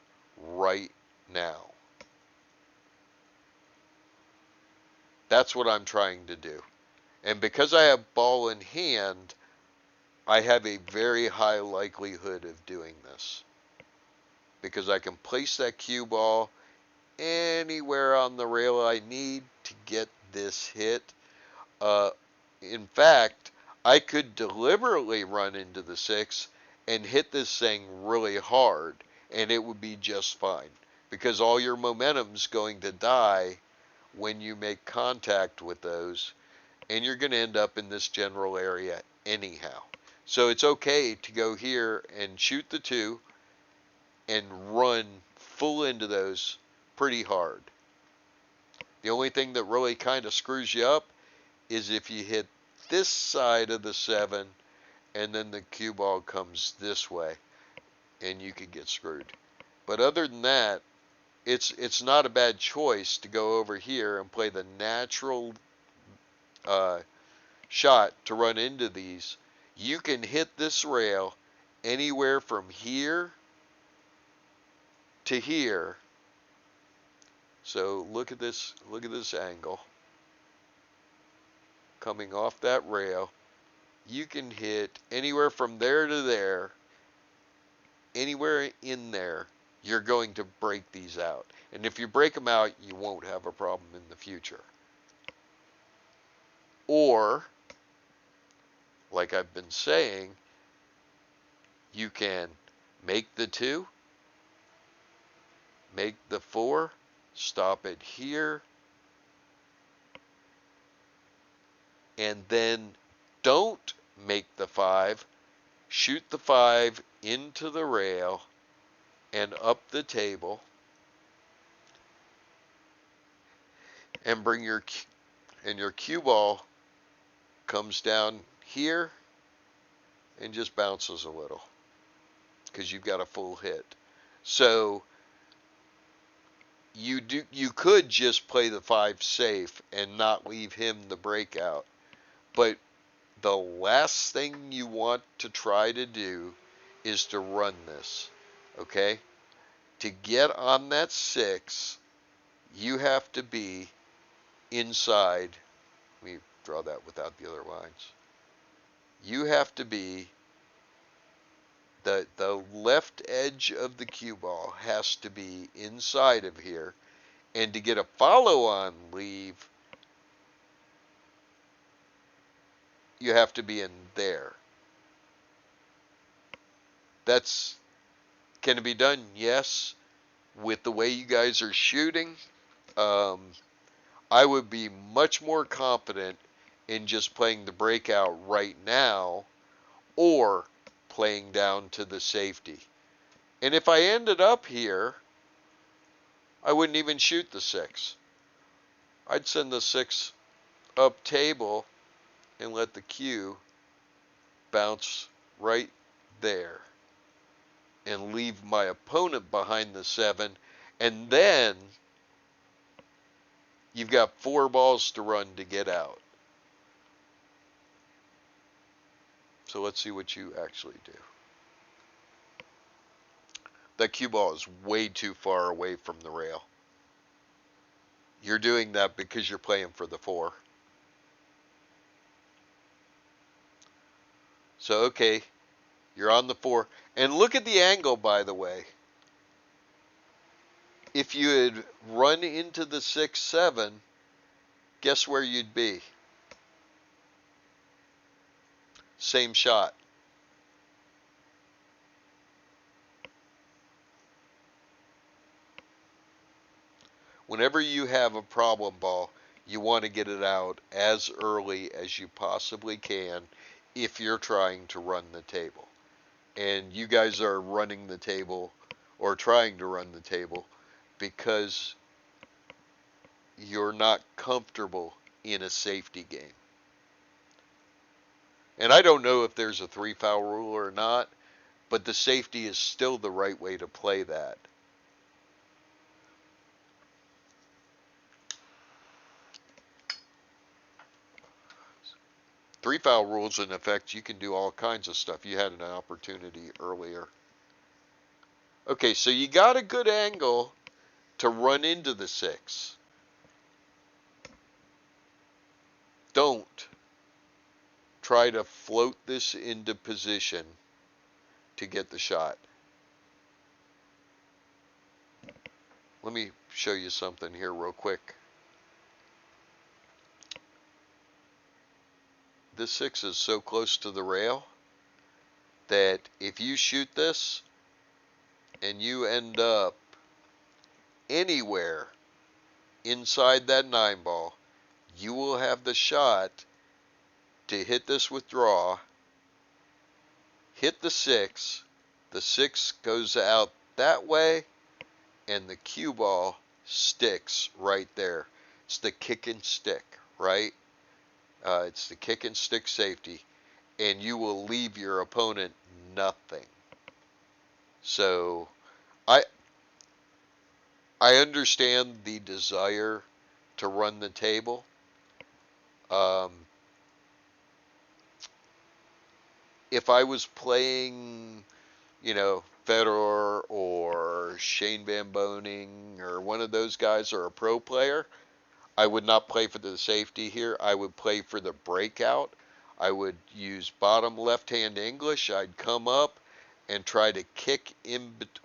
right now. That's what I'm trying to do. And because I have ball in hand, I have a very high likelihood of doing this. Because I can place that cue ball anywhere on the rail I need to get this hit. In fact, I could deliberately run into the 6 and hit this thing really hard, and it would be just fine. Because all your momentum's going to die when you make contact with those, and you're going to end up in this general area anyhow. So it's okay to go here and shoot the 2 and run full into those pretty hard. The only thing that really kind of screws you up is if you hit this side of the 7 and then the cue ball comes this way, and you could get screwed. But other than that, it's not a bad choice to go over here and play the natural shot to run into these. You can hit this rail anywhere from here to here. So look at this angle. Coming off that rail, you can hit anywhere from there to there. Anywhere in there, you're going to break these out. And if you break them out, you won't have a problem in the future. Or, like I've been saying, you can make the 2, make the 4, stop it here, and then don't make the 5, shoot the 5 into the rail and up the table, and bring your cue ball comes down here and just bounces a little because you've got a full hit. So you could just play the 5 safe and not leave him the breakout, but the last thing you want to try to do is to run this, okay? To get on that 6, you have to be inside. Let me draw that without the other lines. You have to be, the left edge of the cue ball has to be inside of here, and to get a follow-on leave, you have to be in there. Can it be done? Yes. With the way you guys are shooting, I would be much more confident in just playing the breakout right now, or playing down to the safety. And if I ended up here, I wouldn't even shoot the 6. I'd send the 6 up table and let the cue bounce right there and leave my opponent behind the 7, and then you've got 4 balls to run to get out. So let's see what you actually do. That cue ball is way too far away from the rail. You're doing that because you're playing for the 4. So, okay, you're on the 4. And look at the angle, by the way. If you had run into the 6, 7, guess where you'd be? same shot. Whenever you have a problem ball, you want to get it out as early as you possibly can if you're trying to run the table. And you guys are running the table or trying to run the table because you're not comfortable in a safety game. And I don't know if there's a 3-foul rule or not, but the safety is still the right way to play that. Three-foul rules in effect, you can do all kinds of stuff. You had an opportunity earlier. Okay, so you got a good angle to run into the 6. Don't try to float this into position to get the shot. Let me show you something here real quick. This 6 is so close to the rail that if you shoot this and you end up anywhere inside that 9 ball, you will have the shot to hit this withdraw, hit the 6 goes out that way, and the cue ball sticks right there. It's the kick and stick, right? It's the kick and stick safety, and you will leave your opponent nothing. So I understand the desire to run the table. If I was playing, Federer or Shane Van Boening or one of those guys or a pro player, I would not play for the safety here. I would play for the breakout. I would use bottom left-hand English. I'd come up and try to kick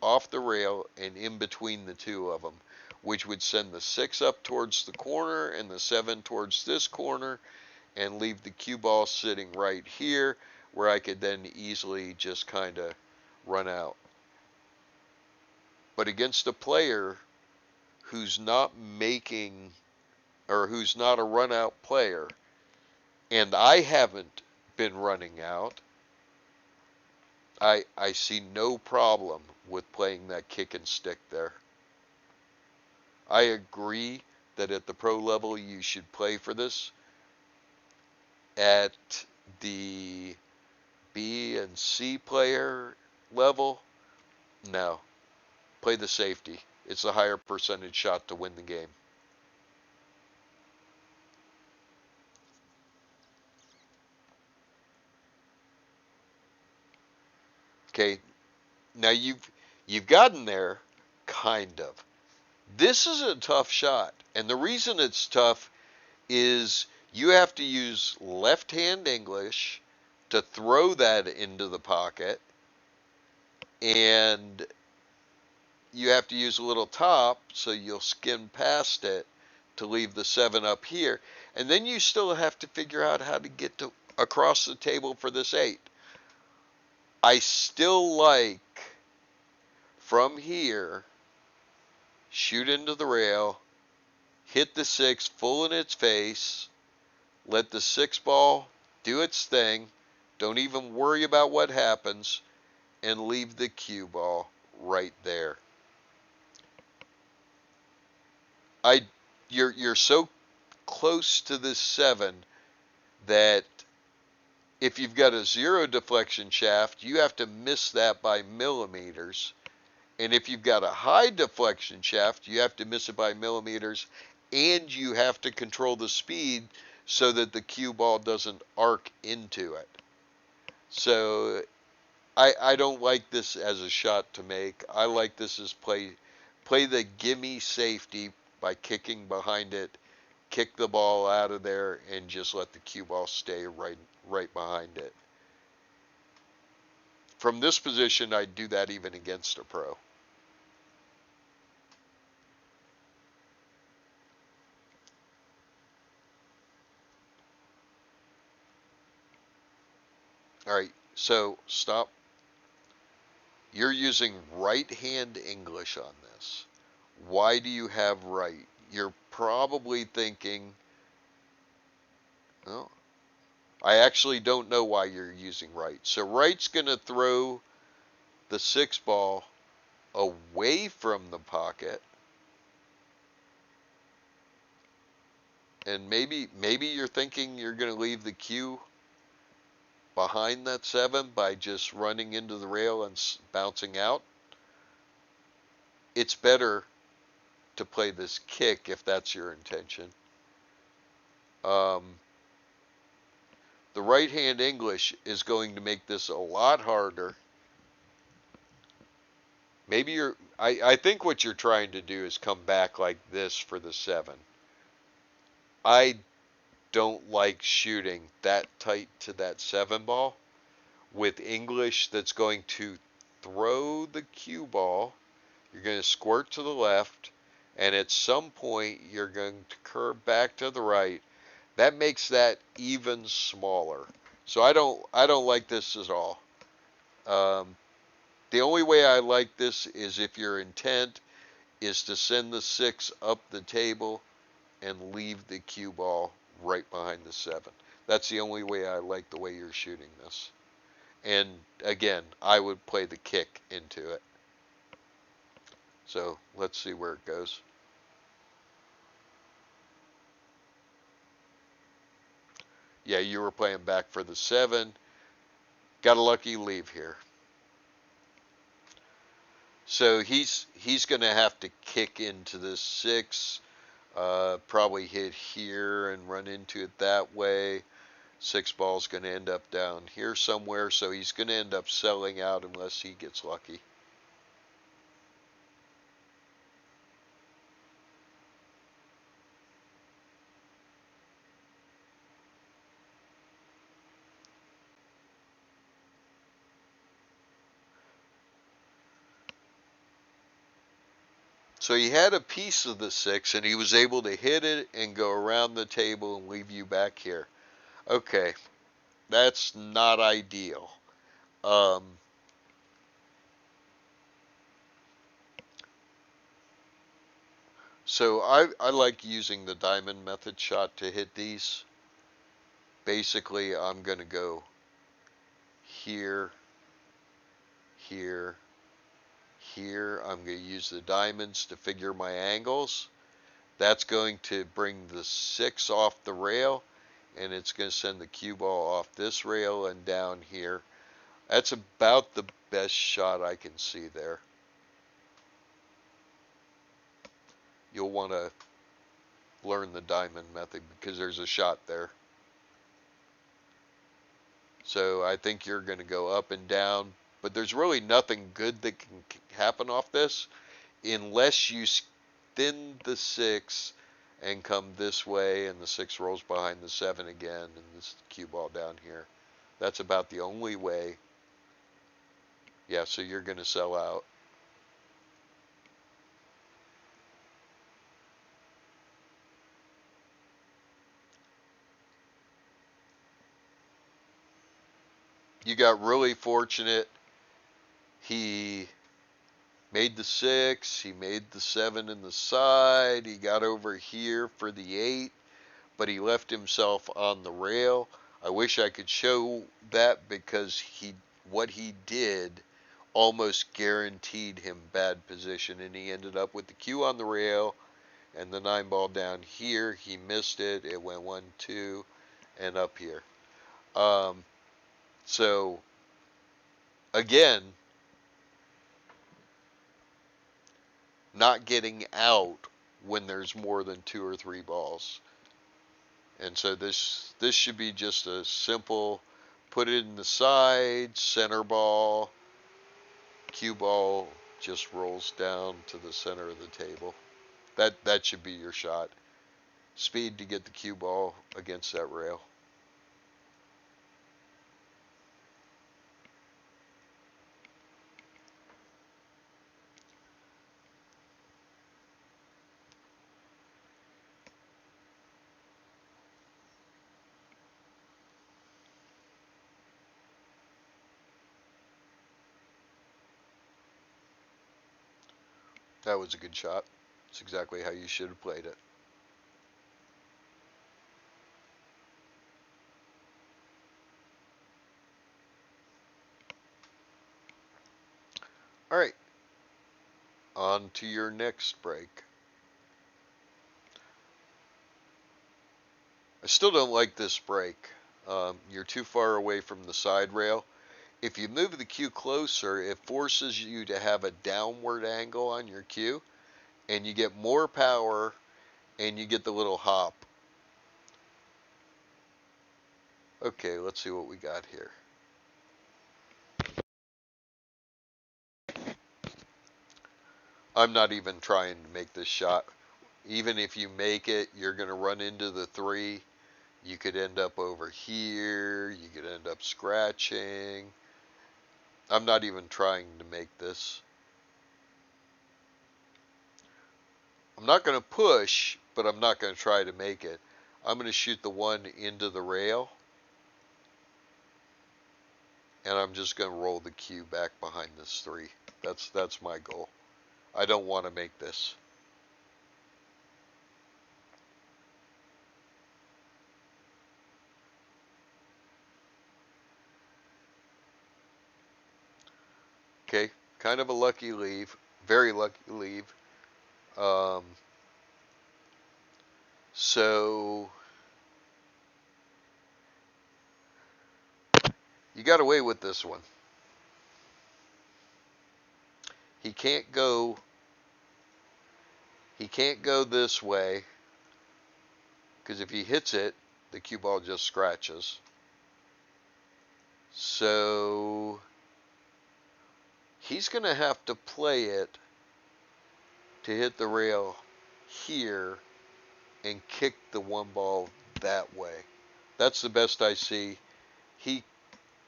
off the rail and in between the two of them, which would send the 6 up towards the corner and the 7 towards this corner and leave the cue ball sitting right here where I could then easily just kind of run out. But against a player who's not making or who's not a run out player, and I haven't been running out, I see no problem with playing that kick and stick there. I agree that at the pro level you should play for this. At the B and C player level, no. Play the safety. It's a higher percentage shot to win the game. Okay, now you've gotten there, kind of. This is a tough shot, and the reason it's tough is you have to use left-hand English to throw that into the pocket, and you have to use a little top so you'll skim past it to leave the 7 up here, and then you still have to figure out how to get to across the table for this 8. I still like from here, shoot into the rail, hit the 6 full in its face, let the 6 ball do its thing, don't even worry about what happens, and leave the cue ball right there. You're so close to this 7 that if you've got a 0 deflection shaft, you have to miss that by millimeters. And if you've got a high deflection shaft, you have to miss it by millimeters, and you have to control the speed so that the cue ball doesn't arc into it. So I don't like this as a shot to make. I like this as play the gimme safety by kicking behind it, kick the ball out of there, and just let the cue ball stay right behind it. From this position, I'd do that even against a pro. All right, so stop. You're using right hand English on this. Why do you have right? You're probably thinking, oh, I actually don't know why you're using right. So right's going to throw the 6 ball away from the pocket, and maybe you're thinking you're going to leave the cue behind that 7 by just running into the rail and bouncing out. It's better to play this kick if that's your intention. Um, the right hand English is going to make this a lot harder. Maybe I think what you're trying to do is come back like this for the 7. I don't like shooting that tight to that 7 ball with English that's going to throw the cue ball. You're going to squirt to the left, and at some point you're going to curve back to the right. That makes that even smaller. So I don't like this at all. Um, the only way I like this is if your intent is to send the 6 up the table and leave the cue ball right behind the 7. That's the only way I like the way you're shooting this. And again, I would play the kick into it. So let's see where it goes. Yeah, you were playing back for the 7. Got a lucky leave here. So he's going to have to kick into this 6, probably hit here and run into it that way. 6 ball's going to end up down here somewhere, so he's going to end up selling out unless he gets lucky. So he had a piece of the 6, and he was able to hit it and go around the table and leave you back here. Okay, that's not ideal. Um, so I like using the diamond method shot to hit these. Basically, I'm going to go here, here, here. I'm going to use the diamonds to figure my angles. That's going to bring the 6 off the rail, and it's going to send the cue ball off this rail and down here. That's about the best shot I can see there. You'll want to learn the diamond method because there's a shot there. So I think you're going to go up and down, but there's really nothing good that can happen off this unless you thin the 6 and come this way and the 6 rolls behind the 7 again and this cue ball down here. That's about the only way. Yeah, so you're going to sell out. You got really fortunate. He made the 6, he made the 7 in the side, he got over here for the 8, but he left himself on the rail. I wish I could show that because what he did almost guaranteed him bad position, and he ended up with the cue on the rail and the 9 ball down here. He missed it. It went 1, 2, and up here. So again, not getting out when there's more than 2 or 3 balls. And so this should be just a simple put it in the side, center ball, cue ball just rolls down to the center of the table. That should be your shot. Speed to get the cue ball against that rail. That was a good shot. It's exactly how you should have played it. All right, on to your next break. I still don't like this break. You're too far away from the side rail. If you move the cue closer, it forces you to have a downward angle on your cue, and you get more power, and you get the little hop. Okay, let's see what we got here. I'm not even trying to make this shot. Even if you make it, you're going to run into the 3. You could end up over here. You could end up scratching. I'm not even trying to make this. I'm not going to push, but I'm not going to try to make it. I'm going to shoot the 1 into the rail. And I'm just going to roll the cue back behind this 3. That's my goal. I don't want to make this. Okay, kind of a lucky leave. Very lucky leave. So you got away with this one. He can't go this way, because if he hits it, the cue ball just scratches. So he's going to have to play it to hit the rail here and kick the 1 ball that way. That's the best I see. He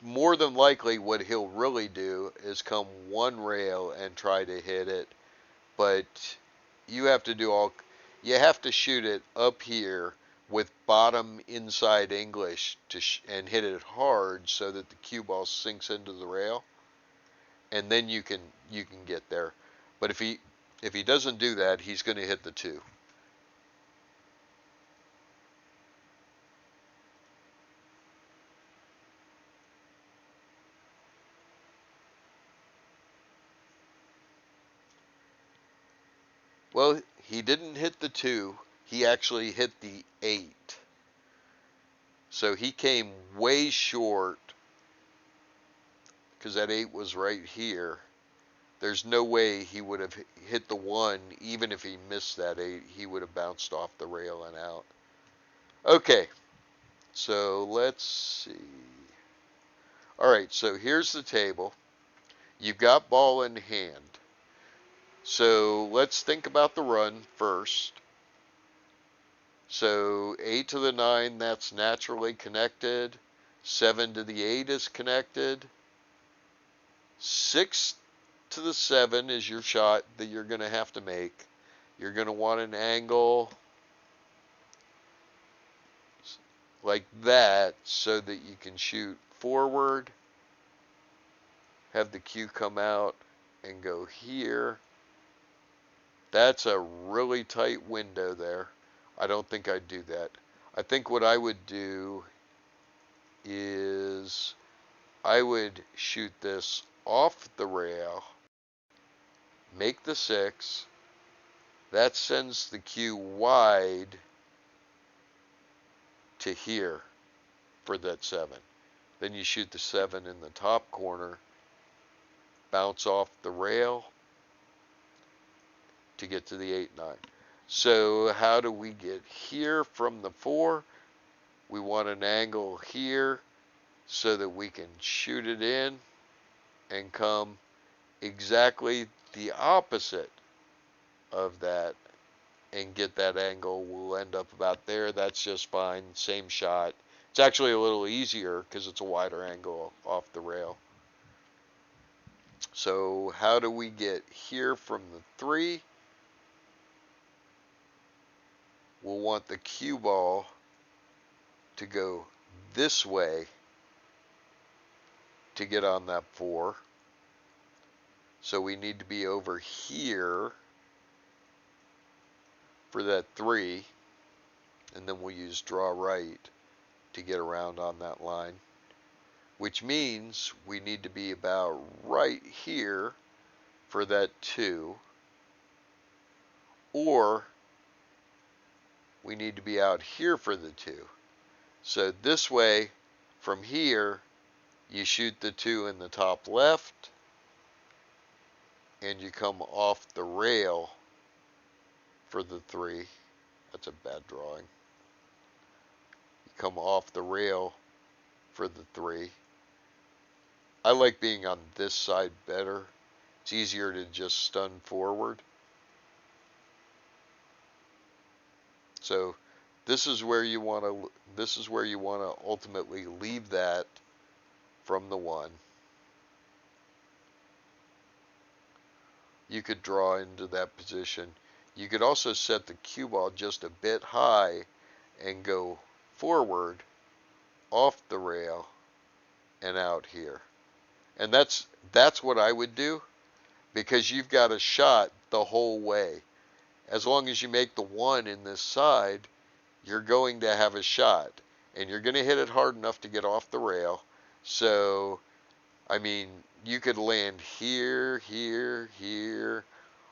more than likely, what he'll really do is come 1 rail and try to hit it, but you have to shoot it up here with bottom inside English and hit it hard so that the cue ball sinks into the rail, and then you can get there. But if he doesn't do that, he's going to hit the 2. Well, he didn't hit the 2. He actually hit the 8. So he came way short, because that 8 was right here. There's no way he would have hit the 1. Even if he missed that 8, he would have bounced off the rail and out. Okay, so let's see. All right, so here's the table. You've got ball in hand. So let's think about the run first. So 8 to the 9, that's naturally connected. 7 to the 8 is connected. 6 to the 7 is your shot that you're going to have to make. You're going to want an angle like that so that you can shoot forward, have the cue come out and go here. That's a really tight window there. I don't think I'd do that. I think what I would do is I would shoot this off the rail, make the 6. That sends the cue wide to here for that 7. Then you shoot the 7 in the top corner, bounce off the rail to get to the 8-9. So how do we get here from the 4? We want an angle here so that we can shoot it in and come exactly the opposite of that and get that angle. We'll end up about there. That's just fine. Same shot. It's actually a little easier because it's a wider angle off the rail. So how do we get here from the 3? We'll want the cue ball to go this way to get on that 4. So we need to be over here. for that 3, and then we'll use draw right to get around on that line, which means we need to be about right here for that 2, or we need to be out here for the 2. So this way, from here, you shoot the 2 in the top left, and you come off the rail for the 3. That's a bad drawing. You come off the rail for the 3. I like being on this side better. It's easier to just stun forward. So this is where you want to ultimately leave that from the 1. You could draw into that position. You could also set the cue ball just a bit high and go forward off the rail and out here. And that's what I would do, because you've got a shot the whole way. As long as you make the 1 in this side, you're going to have a shot, and you're going to hit it hard enough to get off the rail. So, I mean, you could land here, here, here,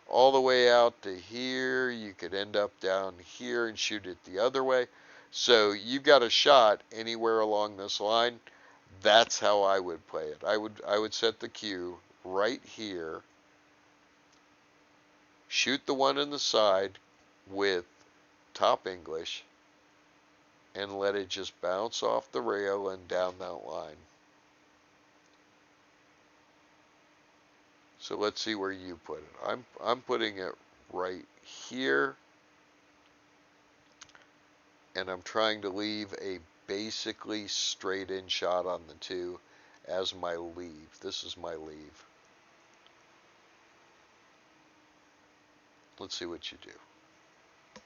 all the way out to here. You could end up down here and shoot it the other way. So you've got a shot anywhere along this line. That's how I would play it. I would set the cue right here, shoot the 1 in the side with top English, and let it just bounce off the rail and down that line. So let's see where you put it. I'm putting it right here, and I'm trying to leave a basically straight in shot on the 2 as my leave. This is my leave. Let's see what you do.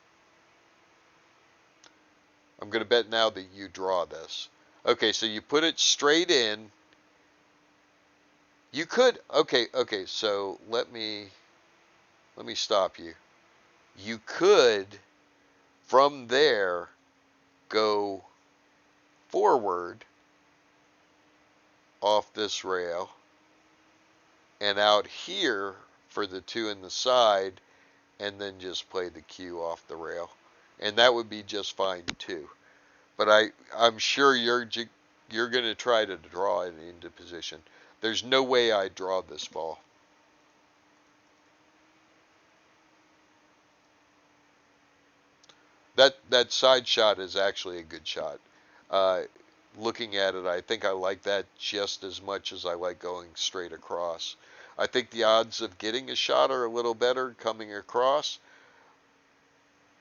I'm going to bet now that you draw this. Okay, so you put it straight in. You could, okay, so let me stop you. You could, from there, go forward off this rail and out here for the 2 in the side, and then just play the cue off the rail. And that would be just fine too. But I'm sure you're going to try to draw it into position. There's no way I draw this ball. That side shot is actually a good shot. Looking at it, I think I like that just as much as I like going straight across. I think the odds of getting a shot are a little better coming across,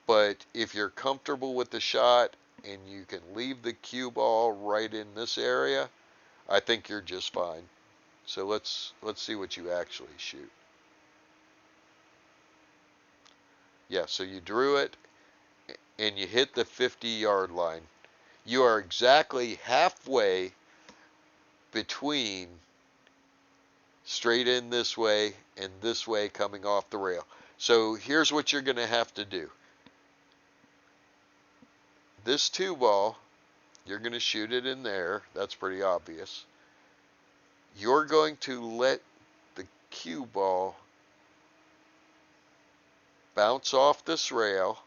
but if you're comfortable with the shot and you can leave the cue ball right in this area, I think you're just fine. So let's see what you actually shoot. Yeah, so you drew it and you hit the 50-yard line. You are exactly halfway between straight in this way and this way coming off the rail. So here's what you're going to have to do. This 2 ball, you're going to shoot it in there. That's pretty obvious. You're going to let the cue ball bounce off this rail.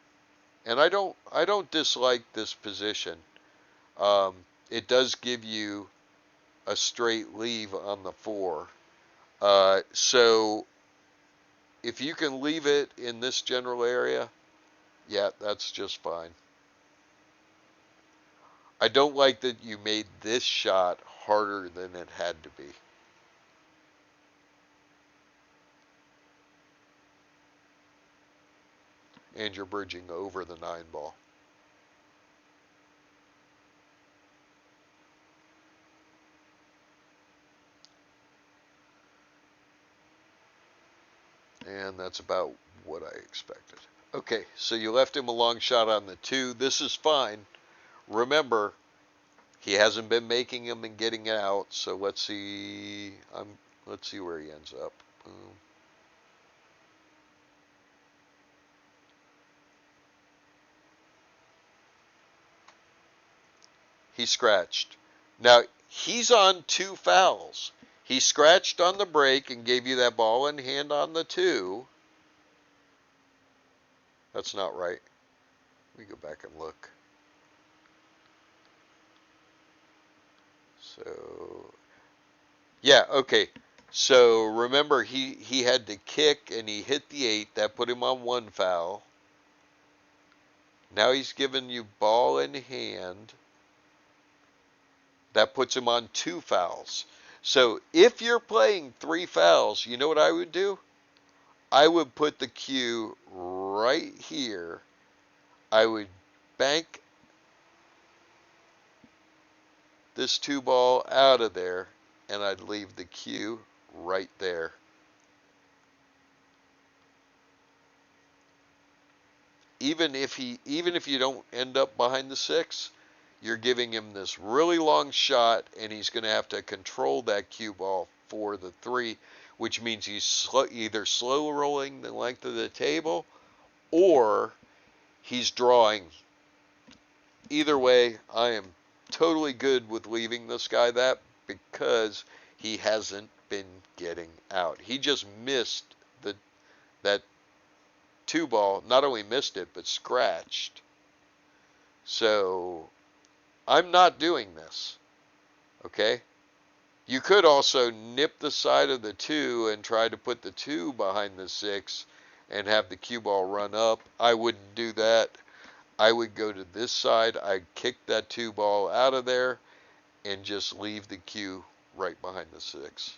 And I don't dislike this position. It does give you a straight leave on the 4. So if you can leave it in this general area, yeah, that's just fine. I don't like that you made this shot harder than it had to be. And you're bridging over the 9 ball. And that's about what I expected. Okay, so you left him a long shot on the 2. This is fine. Remember, he hasn't been making them and getting out, so let's see. Let's see where he ends up. Boom. He scratched. Now, he's on 2 fouls. He scratched on the break and gave you that ball in hand on the 2. That's not right. Let me go back and look. So, yeah, okay. So remember, he had to kick and he hit the 8. That put him on 1 foul. Now he's given you ball in hand. That puts him on 2 fouls. So if you're playing 3 fouls, you know what I would do? I would put the cue right here. I would bank this 2 ball out of there, and I'd leave the cue right there. Even if you don't end up behind the 6, you're giving him this really long shot, and he's going to have to control that cue ball for the 3, which means he's either slow rolling the length of the table or he's drawing. Either way, I am totally good with leaving this guy that, because he hasn't been getting out. He just missed that 2 ball, not only missed it, but scratched. So I'm not doing this, okay? You could also nip the side of the 2 and try to put the 2 behind the 6 and have the cue ball run up. I wouldn't do that. I would go to this side. I'd kick that 2 ball out of there and just leave the cue right behind the 6.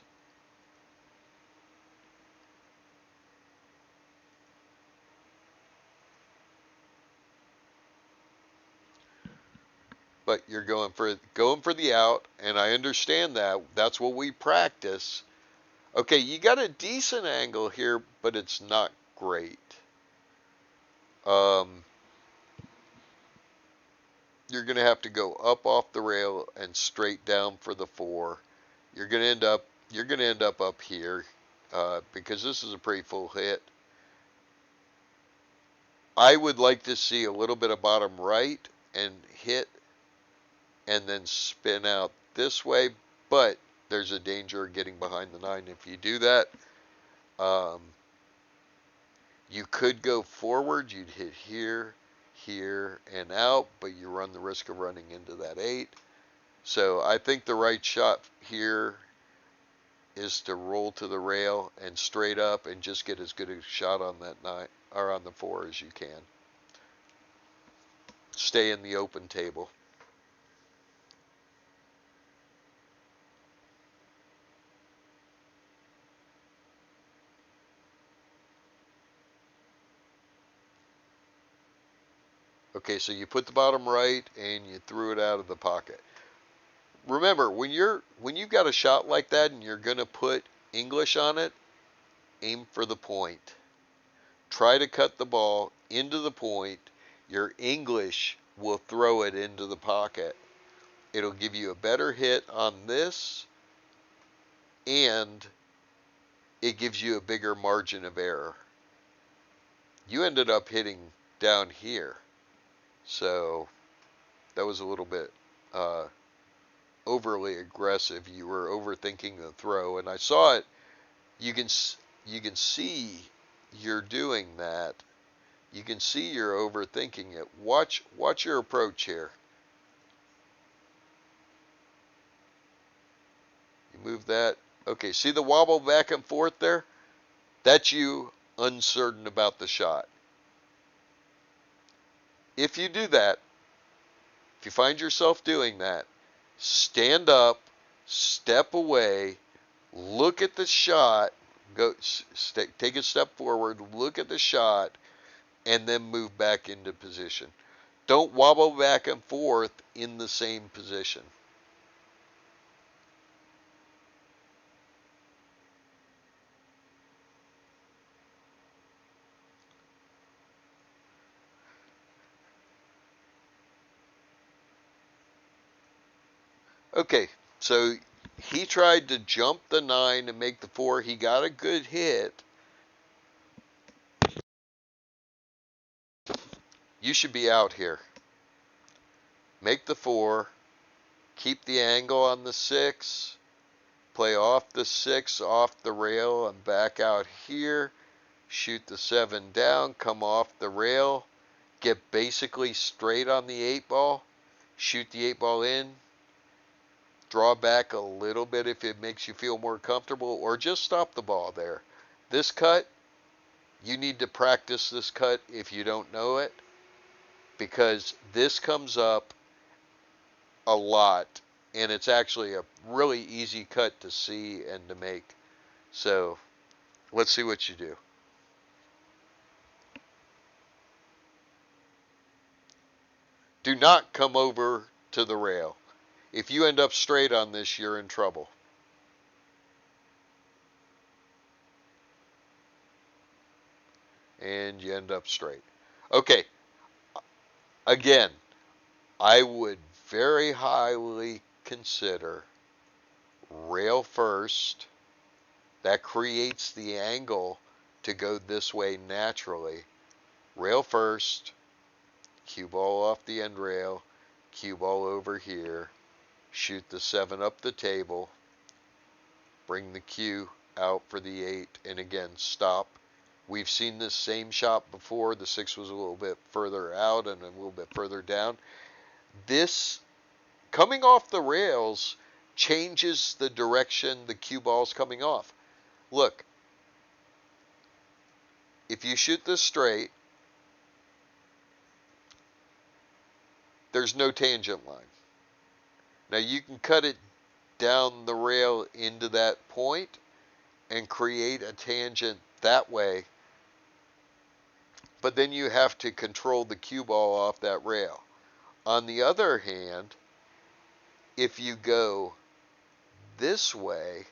But you're going for the out, and I understand that. That's what we practice. Okay, you got a decent angle here, but it's not great. You're going to have to go up off the rail and straight down for the 4. You're going to end up here, because this is a pretty full hit. I would like to see a little bit of bottom right and hit and then spin out this way, but there's a danger of getting behind the 9 if you do that. You could go forward, you'd hit here, here, and out, but you run the risk of running into that 8. So I think the right shot here is to roll to the rail and straight up and just get as good a shot on that 9 or on the 4 as you can. Stay in the open table. Okay, so you put the bottom right and you threw it out of the pocket. Remember, when you've got a shot like that and you're going to put English on it, aim for the point. Try to cut the ball into the point. Your English will throw it into the pocket. It'll give you a better hit on this, and it gives you a bigger margin of error. You ended up hitting down here, so that was a little bit overly aggressive. You were overthinking the throw, and I saw it. You can see you're doing that. You can see you're overthinking it. Watch your approach here. You move that. Okay, see the wobble back and forth there? That's you uncertain about the shot. If you do that, if you find yourself doing that, stand up, step away, look at the shot, take a step forward, look at the shot, and then move back into position. Don't wobble back and forth in the same position. Okay, so he tried to jump the 9 and make the 4. He got a good hit. You should be out here. Make the 4. keep the angle on the 6, play off the 6, off the rail and back out here, shoot the 7 down, come off the rail, get basically straight on the 8 ball, shoot the 8 ball in, draw back a little bit if it makes you feel more comfortable, or just stop the ball there. This cut, you need to practice this cut if you don't know it, because this comes up a lot, and it's actually a really easy cut to see and to make. So let's see what you do. Do not come over to the rail. If you end up straight on this, you're in trouble. And you end up straight. Okay, again, I would very highly consider rail first. That creates the angle to go this way naturally. Rail first, cue ball off the end rail, cue ball over here, shoot the 7 up the table, bring the cue out for the 8, and again, stop. We've seen this same shot before. The 6 was a little bit further out and a little bit further down. This, coming off the rails, changes the direction the cue ball's coming off. Look, if you shoot this straight, there's no tangent line. Now you can cut it down the rail into that point and create a tangent that way, but then you have to control the cue ball off that rail. On the other hand, if you go this way,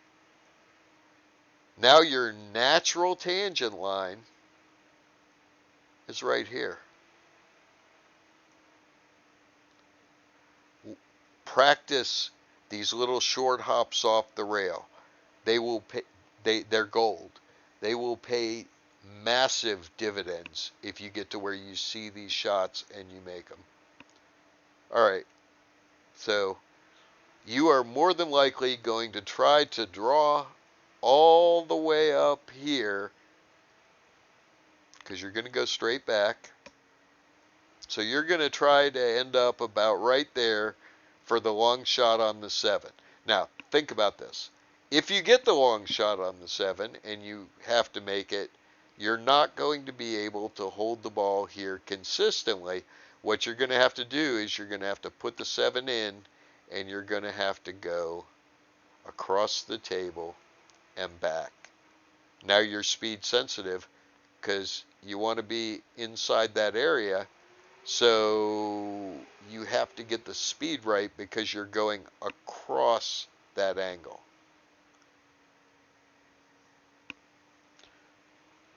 now your natural tangent line is right here. Practice these little short hops off the rail. They will pay, they're gold. They will pay massive dividends if you get to where you see these shots and you make them. All right, so you are more than likely going to try to draw all the way up here because you're going to go straight back. So you're going to try to end up about right there for the long shot on the 7. Now, think about this. If you get the long shot on the 7 and you have to make it, you're not going to be able to hold the ball here consistently. What you're going to have to do is you're going to have to put the 7 in, and you're going to have to go across the table and back. Now you're speed sensitive because you want to be inside that area, so you have to get the speed right because you're going across that angle.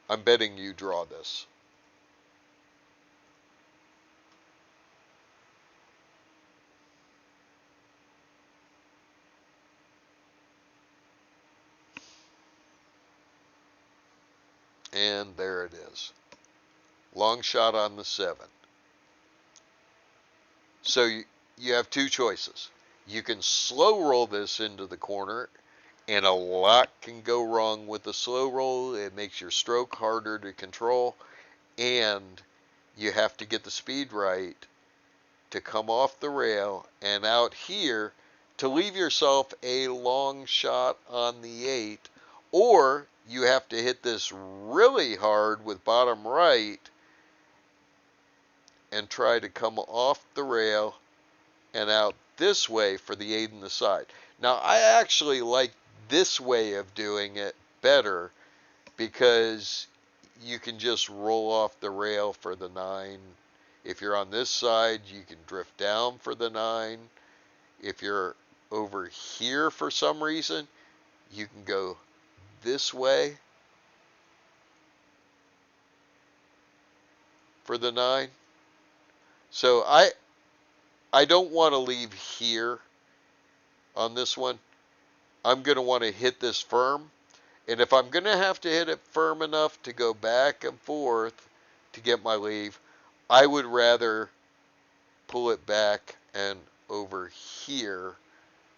I'm betting you draw this. And there it is. Long shot on the 7. So you have two choices. You can slow roll this into the corner, and a lot can go wrong with the slow roll. It makes your stroke harder to control, and you have to get the speed right to come off the rail and out here to leave yourself a long shot on the 8, or you have to hit this really hard with bottom right and try to come off the rail and out this way for the 8 in the side. Now, I actually like this way of doing it better because you can just roll off the rail for the 9. If you're on this side, you can drift down for the 9. If you're over here for some reason, you can go this way for the 9. So I don't want to leave here on this one. I'm going to want to hit this firm. And if I'm going to have to hit it firm enough to go back and forth to get my leave, I would rather pull it back and over here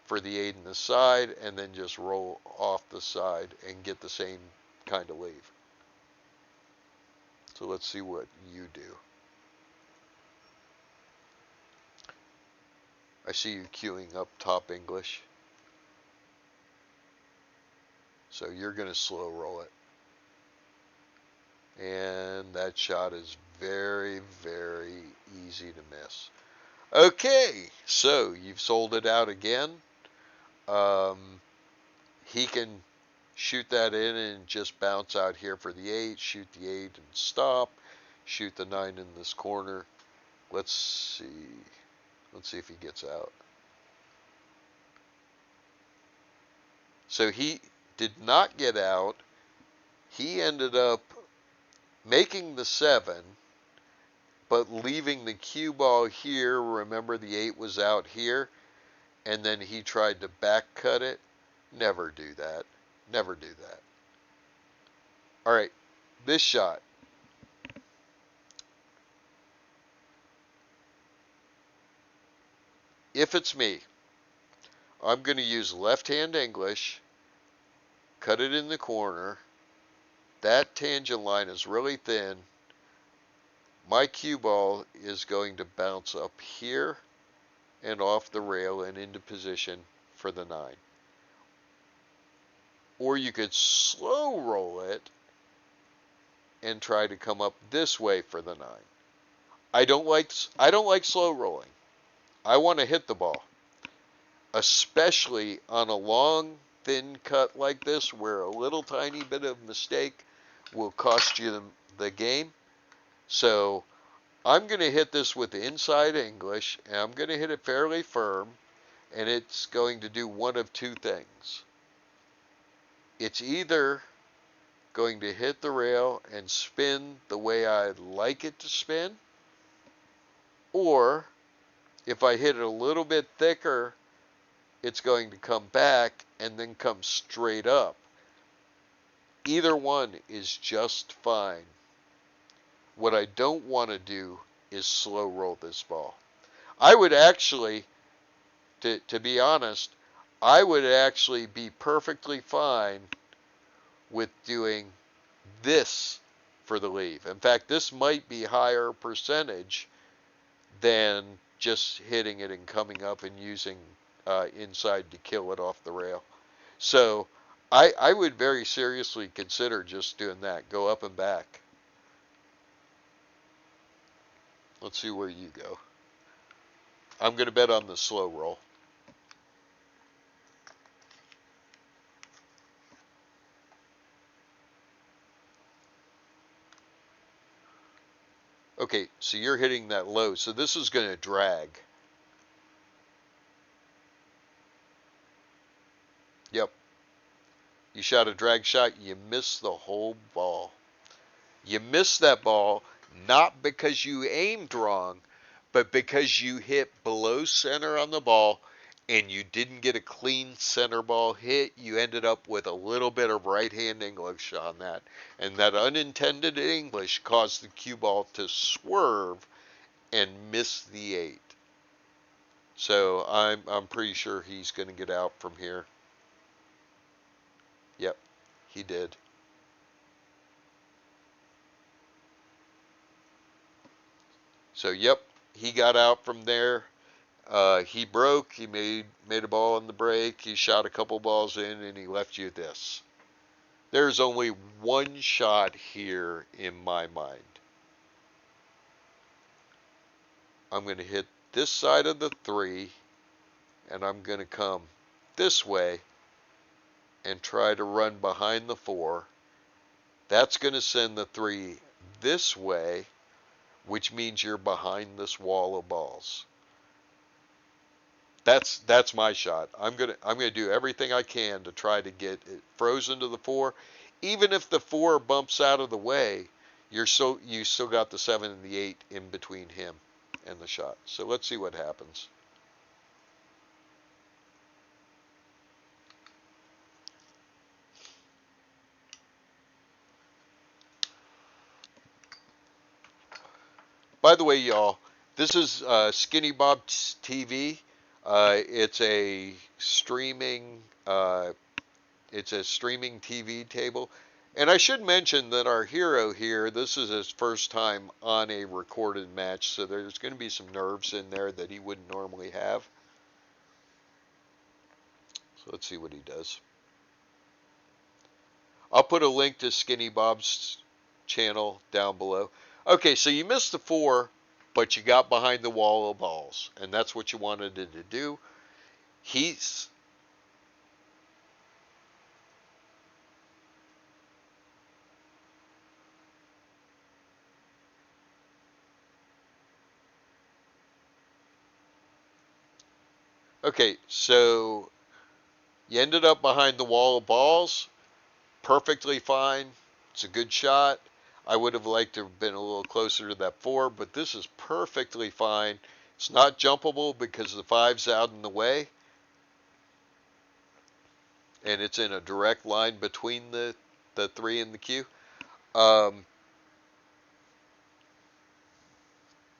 for the 8 in the side, and then just roll off the side and get the same kind of leave. So let's see what you do. I see you queuing up top English. So you're going to slow roll it. And that shot is very, very easy to miss. Okay, so you've sold it out again. He can shoot that in and just bounce out here for the 8, shoot the 8 and stop, shoot the 9 in this corner. Let's see. Let's see if he gets out. So he did not get out. He ended up making the 7, but leaving the cue ball here. Remember, the 8 was out here, and then he tried to back cut it. Never do that. Never do that. All right, this shot. If it's me, I'm going to use left-hand English, cut it in the corner. That tangent line is really thin. My cue ball is going to bounce up here and off the rail and into position for the 9. Or you could slow roll it and try to come up this way for the 9. I don't like slow rolling. I want to hit the ball, especially on a long, thin cut like this, where a little tiny bit of mistake will cost you the game. So I'm going to hit this with inside English, and I'm going to hit it fairly firm, and it's going to do one of two things. It's either going to hit the rail and spin the way I'd like it to spin, or if I hit it a little bit thicker, it's going to come back and then come straight up. Either one is just fine. What I don't want to do is slow roll this ball. I would actually, to be honest, I would actually be perfectly fine with doing this for the leave. In fact, this might be higher percentage than just hitting it and coming up and using inside to kill it off the rail. So I would very seriously consider just doing that. Go up and back. Let's see where you go. I'm going to bet on the slow roll. Okay, so you're hitting that low. So this is going to drag. Yep. You shot a drag shot. You missed the whole ball. You missed that ball not because you aimed wrong, but because you hit below center on the ball and you didn't get a clean center ball hit. You ended up with a little bit of right-hand English on that. And that unintended English caused the cue ball to swerve and miss the 8. So I'm pretty sure he's going to get out from here. Yep, he did. So yep, he got out from there. He broke. He made a ball on the break. He shot a couple balls in, and he left you this. There's only one shot here in my mind. I'm going to hit this side of the 3, and I'm going to come this way and try to run behind the 4. That's going to send the 3 this way, which means you're behind this wall of balls. That's my shot. I'm gonna do everything I can to try to get it frozen to the 4. Even if the 4 bumps out of the way, you still got the 7 and the 8 in between him and the shot. So let's see what happens. By the way, y'all, this is Skinny Bob TV. It's a streaming. It's a streaming TV table. And I should mention that our hero here, this is his first time on a recorded match, so there's going to be some nerves in there that he wouldn't normally have. So let's see what he does. I'll put a link to Skinny Bob's channel down below. Okay, so you missed the 4, but you got behind the wall of balls, and that's what you wanted him to do. He's okay, so you ended up behind the wall of balls, perfectly fine. It's a good shot. I would have liked to have been a little closer to that 4, but this is perfectly fine. It's not jumpable because the 5's out in the way, and it's in a direct line between the 3 and the Q. Um,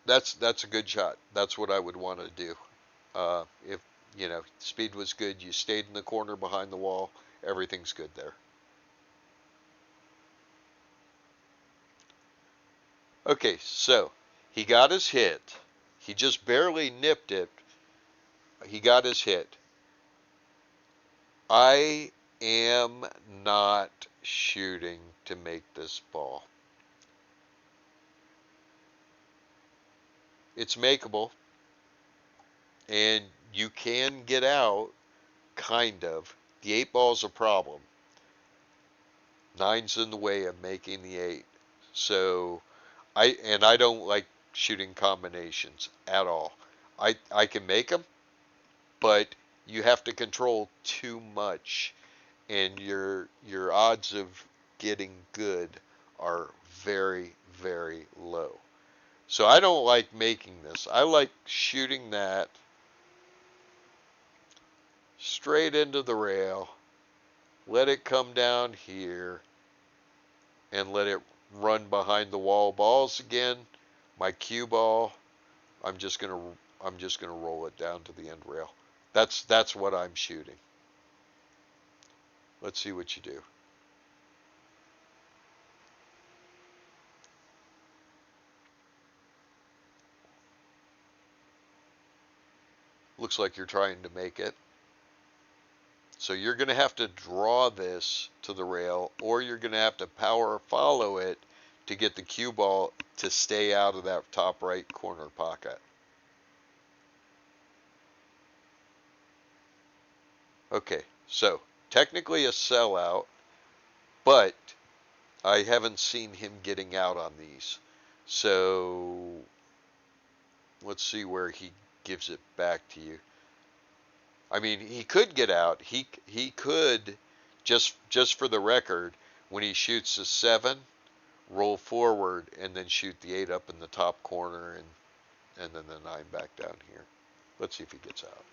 that's a good shot. That's what I would want to do. If speed was good, you stayed in the corner behind the wall, everything's good there. Okay, so he got his hit. He just barely nipped it. He got his hit. I am not shooting to make this ball. It's makeable, and you can get out, kind of. The 8 ball's a problem. 9's in the way of making the 8. So I don't like shooting combinations at all. I can make them, but you have to control too much, and your odds of getting good are very, very low. So I don't like making this. I like shooting that straight into the rail, let it come down here, and let it run behind the wall balls again. My cue ball, I'm just gonna roll it down to the end rail. That's what I'm shooting. Let's see what you do. Looks like you're trying to make it. So you're going to have to draw this to the rail, or you're going to have to power follow it to get the cue ball to stay out of that top right corner pocket. Okay, so technically a sellout, but I haven't seen him getting out on these. So let's see where he gives it back to you. I mean, he could get out. He could, just for the record, when he shoots a 7, roll forward and then shoot the 8 up in the top corner, and then the 9 back down here. Let's see if he gets out.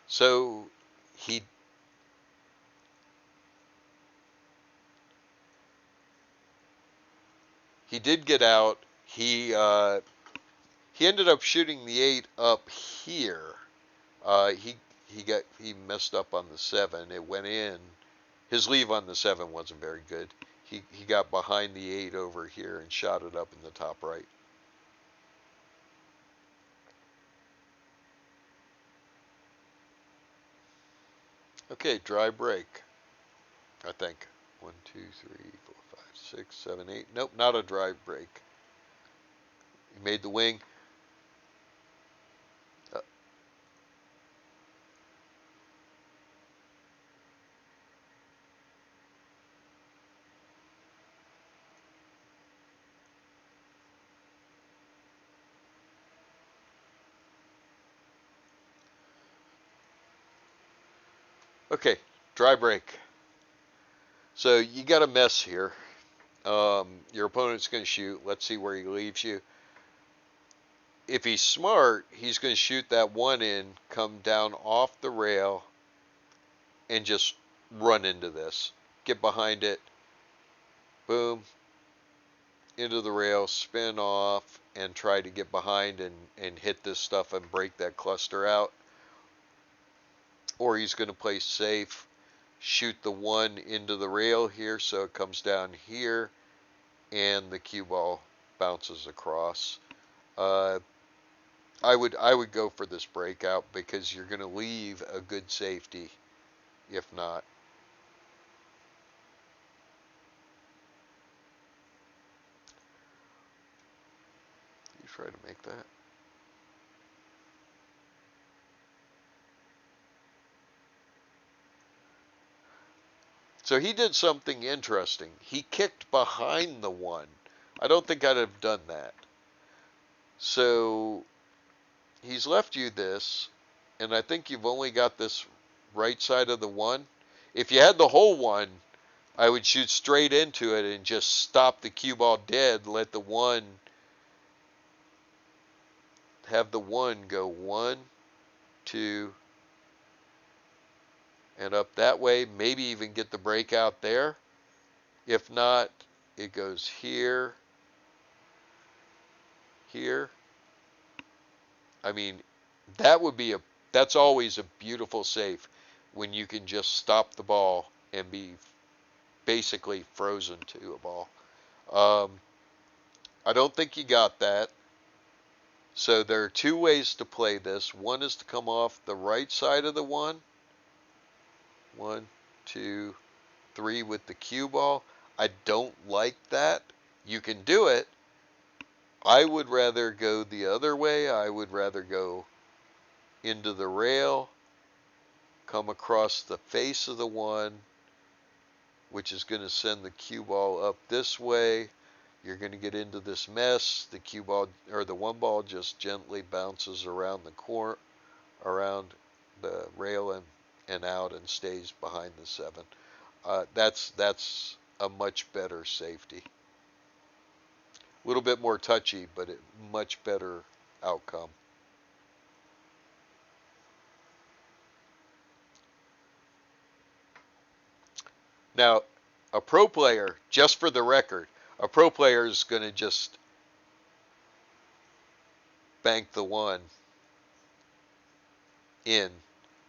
So he did get out. He ended up shooting the 8 up here. He messed up on the 7. It went in. His leave on the 7 wasn't very good. He got behind the 8 over here and shot it up in the top right. Okay, dry break. I think 1, 2, 3, 4, 5, 6, 7, 8. Nope, not a dry break. He made the wing. Uh, okay, dry break. So you got a mess here. Your opponent's going to shoot. Let's see where he leaves you. If he's smart, he's going to shoot that 1 in, come down off the rail, and just run into this. Get behind it. Boom. into the rail, spin off, and try to get behind and hit this stuff and break that cluster out. Or he's going to play safe, shoot the 1 into the rail here so it comes down here, and the cue ball bounces across. I would go for this breakout because you're going to leave a good safety if not. You try to make that. So he did something interesting. He kicked behind the 1. I don't think I'd have done that. So he's left you this, and I think you've only got this right side of the 1. If you had the whole 1, I would shoot straight into it and just stop the cue ball dead, let the 1, have the 1 go 1, 2, and up that way, maybe even get the breakout there. If not, it goes here, here. I mean, that would be that's always a beautiful safe when you can just stop the ball and be basically frozen to a ball. I don't think you got that. So there are 2 ways to play this. One is to come off the right side of the 1. 1, 2, 3 with the cue ball. I don't like that. You can do it. I would rather go the other way. I would rather go into the rail, come across the face of the 1, which is going to send the cue ball up this way. You're going to get into this mess. The cue ball or the 1 ball just gently bounces around the around the rail and out and stays behind the 7. That's a much better safety. A little bit more touchy, but a much better outcome. Now, a pro player, just for the record, a pro player is going to just bank the 1 in,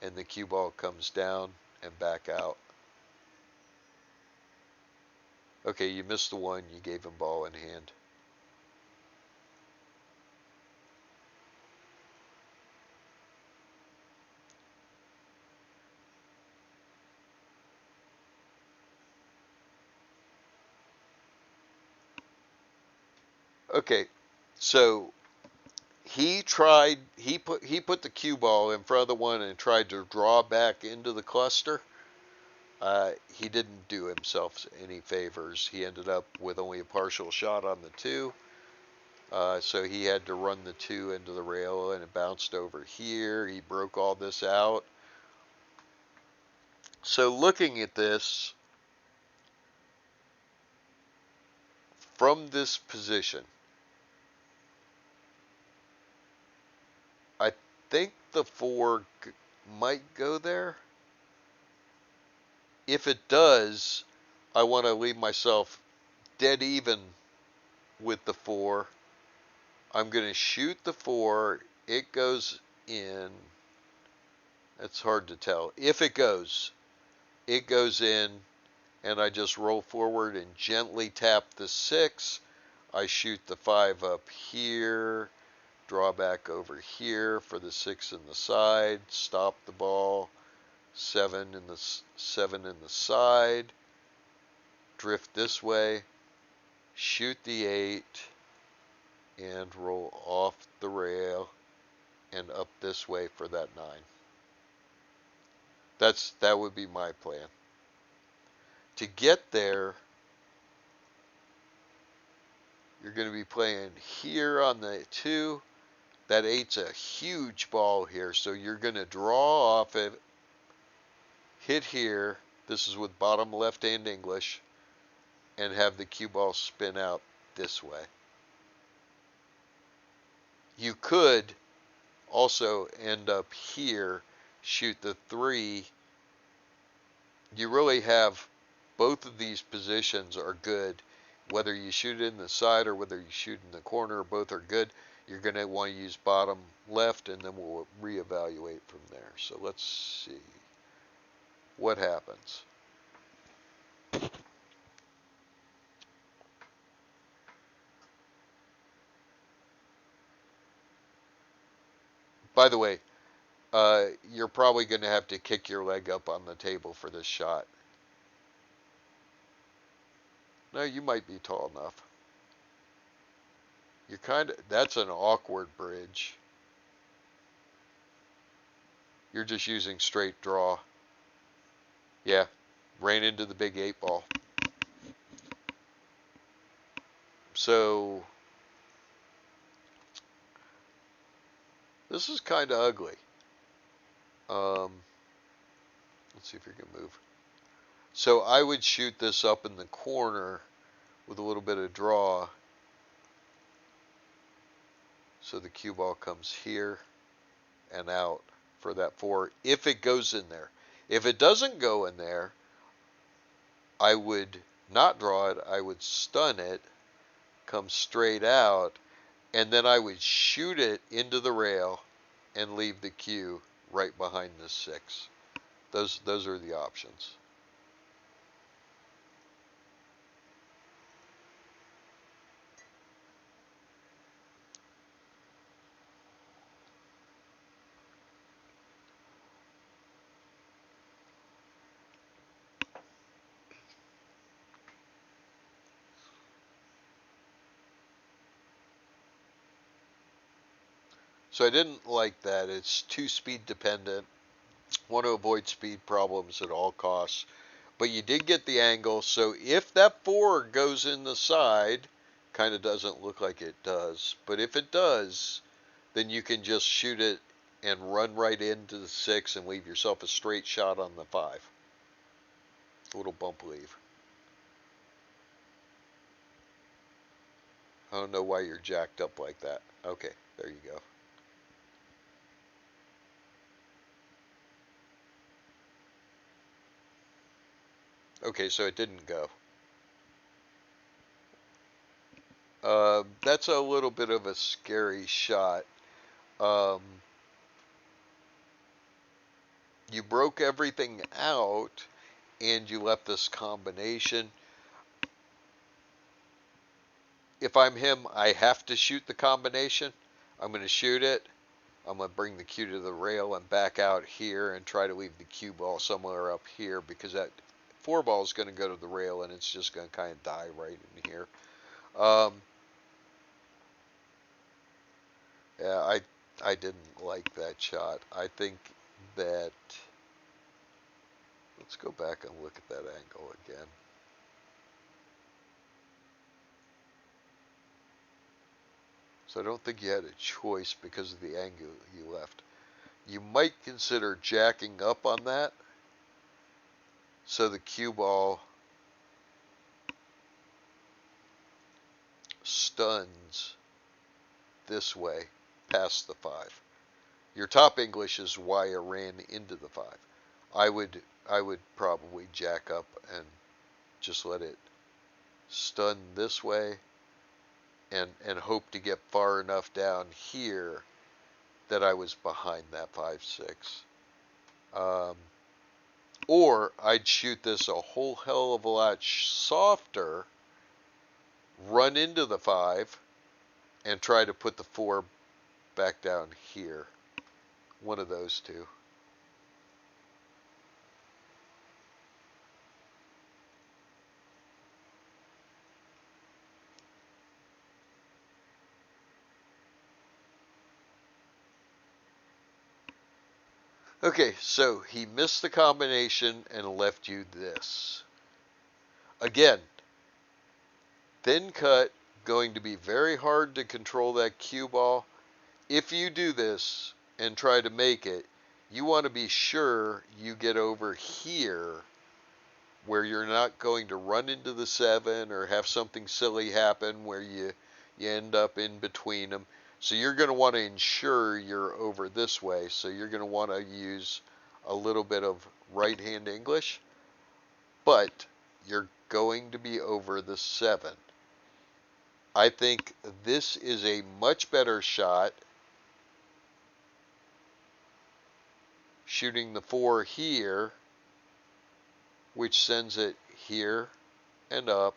and the cue ball comes down and back out. Okay, you missed the 1, you gave him ball in hand. Okay, so he put the cue ball in front of the 1 and tried to draw back into the cluster. He didn't do himself any favors. He ended up with only a partial shot on the 2. So he had to run the 2 into the rail, and it bounced over here. He broke all this out. So looking at this from this position, I think the 4 might go there. If it does, I want to leave myself dead even with the 4. I'm going to shoot the 4. It goes in. It's hard to tell. If it goes in, and I just roll forward and gently tap the 6. I shoot the 5 up here, draw back over here for the 6 in the side, stop the ball, 7 in the side, drift this way, shoot the 8, and roll off the rail and up this way for that 9. That would be my plan. To get there, you're going to be playing here on the 2. That 8's a huge ball here, so you're going to draw off it, hit here. This is with bottom left hand English, and have the cue ball spin out this way. You could also end up here, shoot the 3. You really have both of these positions are good whether you shoot it in the side or whether you shoot in the corner, both are good. You're going to want to use bottom left, and then we'll reevaluate from there. So let's see what happens. By the way, you're probably going to have to kick your leg up on the table for this shot. No, you might be tall enough. You're that's an awkward bridge. You're just using straight draw. Yeah, ran into the big 8-ball. So, this is kind of ugly. Let's see if you can move. So I would shoot this up in the corner with a little bit of draw. So the cue ball comes here and out for that 4, if it goes in there. If it doesn't go in there, I would not draw it, I would stun it, come straight out, and then I would shoot it into the rail and leave the cue right behind the 6. Those are the options. So I didn't like that. It's too speed dependent. Want to avoid speed problems at all costs. But you did get the angle, so if that 4 goes in the side, kind of doesn't look like it does, but if it does, then you can just shoot it and run right into the 6 and leave yourself a straight shot on the 5. A little bump leave. I don't know why you're jacked up like that. Okay, there you go. Okay, so it didn't go. That's a little bit of a scary shot. You broke everything out and you left this combination. If I'm him, I have to shoot the combination. I'm going to shoot it. I'm going to bring the cue to the rail and back out here and try to leave the cue ball somewhere up here, because that 4 ball is going to go to the rail and it's just going to kind of die right in here. Yeah, I didn't like that shot. I think that, let's go back and look at that angle again. So I don't think you had a choice because of the angle you left. You might consider jacking up on that, so the cue ball stuns this way past the 5. Your top English is why I ran into the 5. I would probably jack up and just let it stun this way and hope to get far enough down here that I was behind that 5-6. Or I'd shoot this a whole hell of a lot softer, run into the 5, and try to put the 4 back down here. One of those two. Okay, so he missed the combination and left you this. Again, thin cut, going to be very hard to control that cue ball. If you do this and try to make it, you want to be sure you get over here where you're not going to run into the 7 or have something silly happen where you end up in between them. So you're going to want to ensure you're over this way. So you're going to want to use a little bit of right-hand English, but you're going to be over the 7. I think this is a much better shot shooting the 4 here, which sends it here and up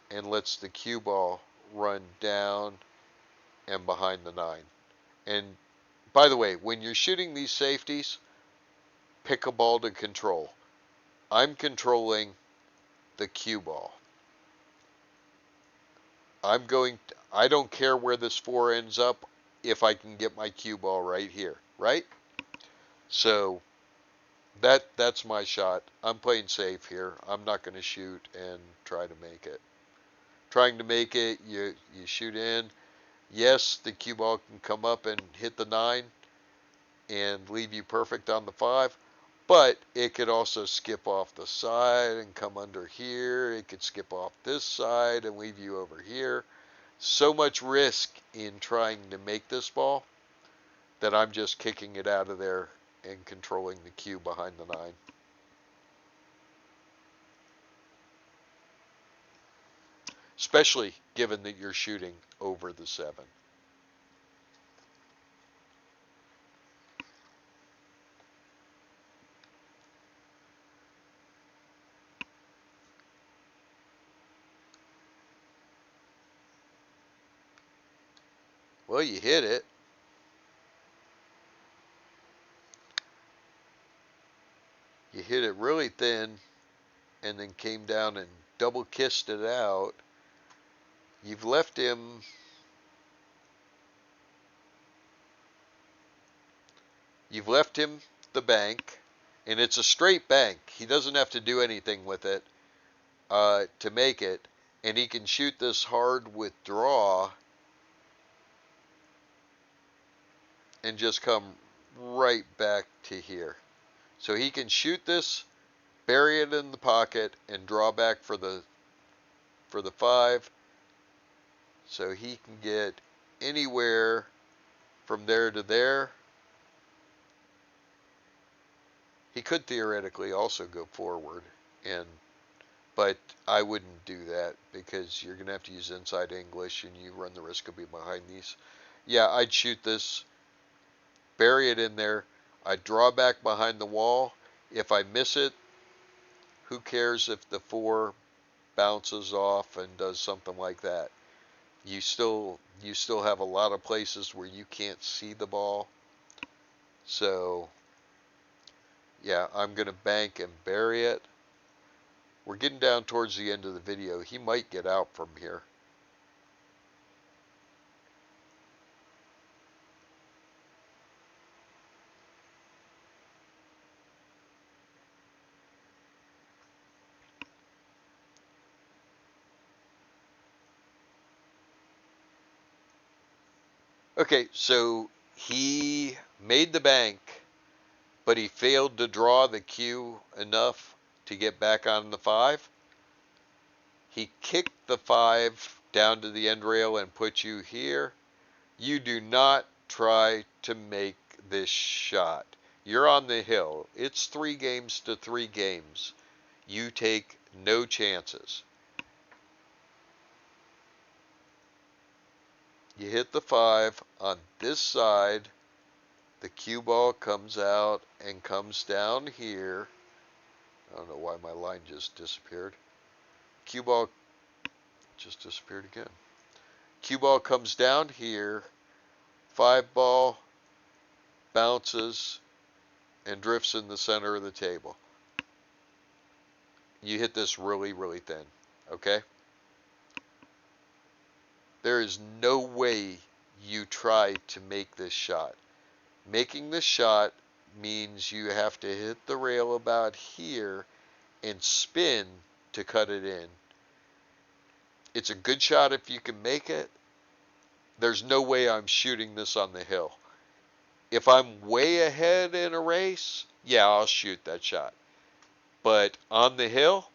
and lets the cue ball run down and behind the 9. And by the way, when you're shooting these safeties, pick a ball to control. I'm controlling the cue ball. I don't care where this 4 ends up if I can get my cue ball right here, right? So that's my shot. I'm playing safe here. I'm not going to shoot and try to make it. Trying to make it, you shoot in. Yes, the cue ball can come up and hit the 9 and leave you perfect on the 5, but it could also skip off the side and come under here. It could skip off this side and leave you over here. So much risk in trying to make this ball that I'm just kicking it out of there and controlling the cue behind the 9. Especially given that you're shooting over the 7. Well, you hit it. You hit it really thin and then came down and double kissed it out. You've left him the bank, and it's a straight bank. He doesn't have to do anything with it to make it, and he can shoot this hard with draw and just come right back to here. So he can shoot this, bury it in the pocket, and draw back for the 5. So he can get anywhere from there to there. He could theoretically also go forward, but I wouldn't do that because you're going to have to use inside English and you run the risk of being behind these. Yeah, I'd shoot this, bury it in there. I'd draw back behind the wall. If I miss it, who cares if the 4 bounces off and does something like that? You still have a lot of places where you can't see the ball. So yeah, I'm going to bank and bury it. We're getting down towards the end of the video. He might get out from here. Okay, so he made the bank, but he failed to draw the cue enough to get back on the 5. He kicked the 5 down to the end rail and put you here. You do not try to make this shot. You're on the hill. It's 3 games to 3 games. You take no chances. You hit the 5 on this side. The cue ball comes out and comes down here. I don't know why my line just disappeared. Cue ball just disappeared again. Cue ball comes down here. 5 ball bounces and drifts in the center of the table. You hit this really, really thin, okay? There is no way you try to make this shot. Making this shot means you have to hit the rail about here and spin to cut it in. It's a good shot if you can make it. There's no way I'm shooting this on the hill. If I'm way ahead in a race, yeah, I'll shoot that shot. But on the hill,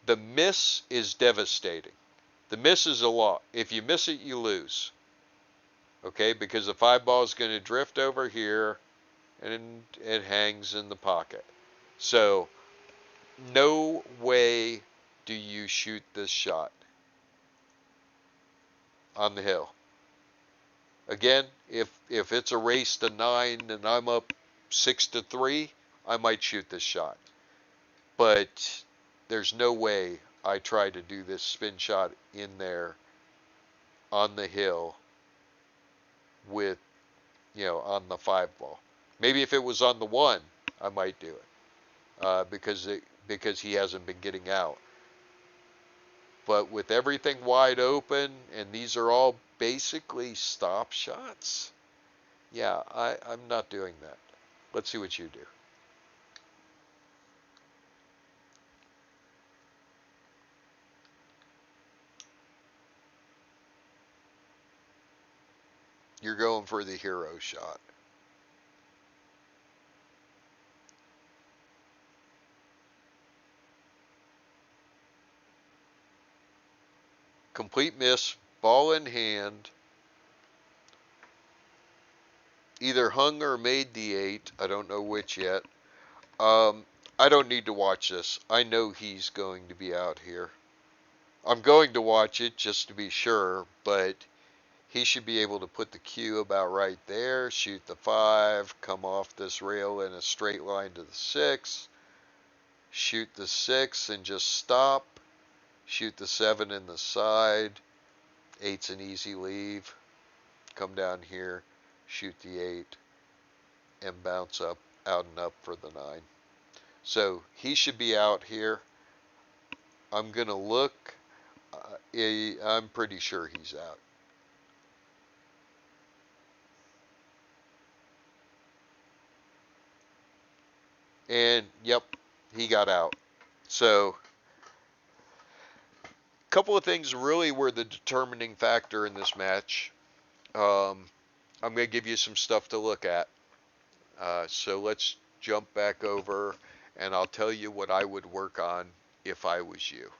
the miss is devastating. The miss is a lot. If you miss it, you lose. Okay, because the 5 ball is going to drift over here and it hangs in the pocket. So, no way do you shoot this shot on the hill? Again, if it's a race to 9 and I'm up 6-3, I might shoot this shot. But there's no way I try to do this spin shot in there on the hill with, on the 5 ball. Maybe if it was on the 1, I might do it because he hasn't been getting out. But with everything wide open, and these are all basically stop shots, yeah, I'm not doing that. Let's see what you do. You're going for the hero shot. Complete miss, ball in hand. Either hung or made the 8. I don't know which yet. I don't need to watch this. I know he's going to be out here. I'm going to watch it just to be sure, but he should be able to put the cue about right there, shoot the 5, come off this rail in a straight line to the 6, shoot the 6 and just stop, shoot the 7 in the side, 8's an easy leave, come down here, shoot the 8, and bounce up, out and up for the 9. So he should be out here. I'm going to look. I'm pretty sure he's out. And yep, he got out. So a couple of things really were the determining factor in this match. I'm going to give you some stuff to look at. So let's jump back over and I'll tell you what I would work on if I was you.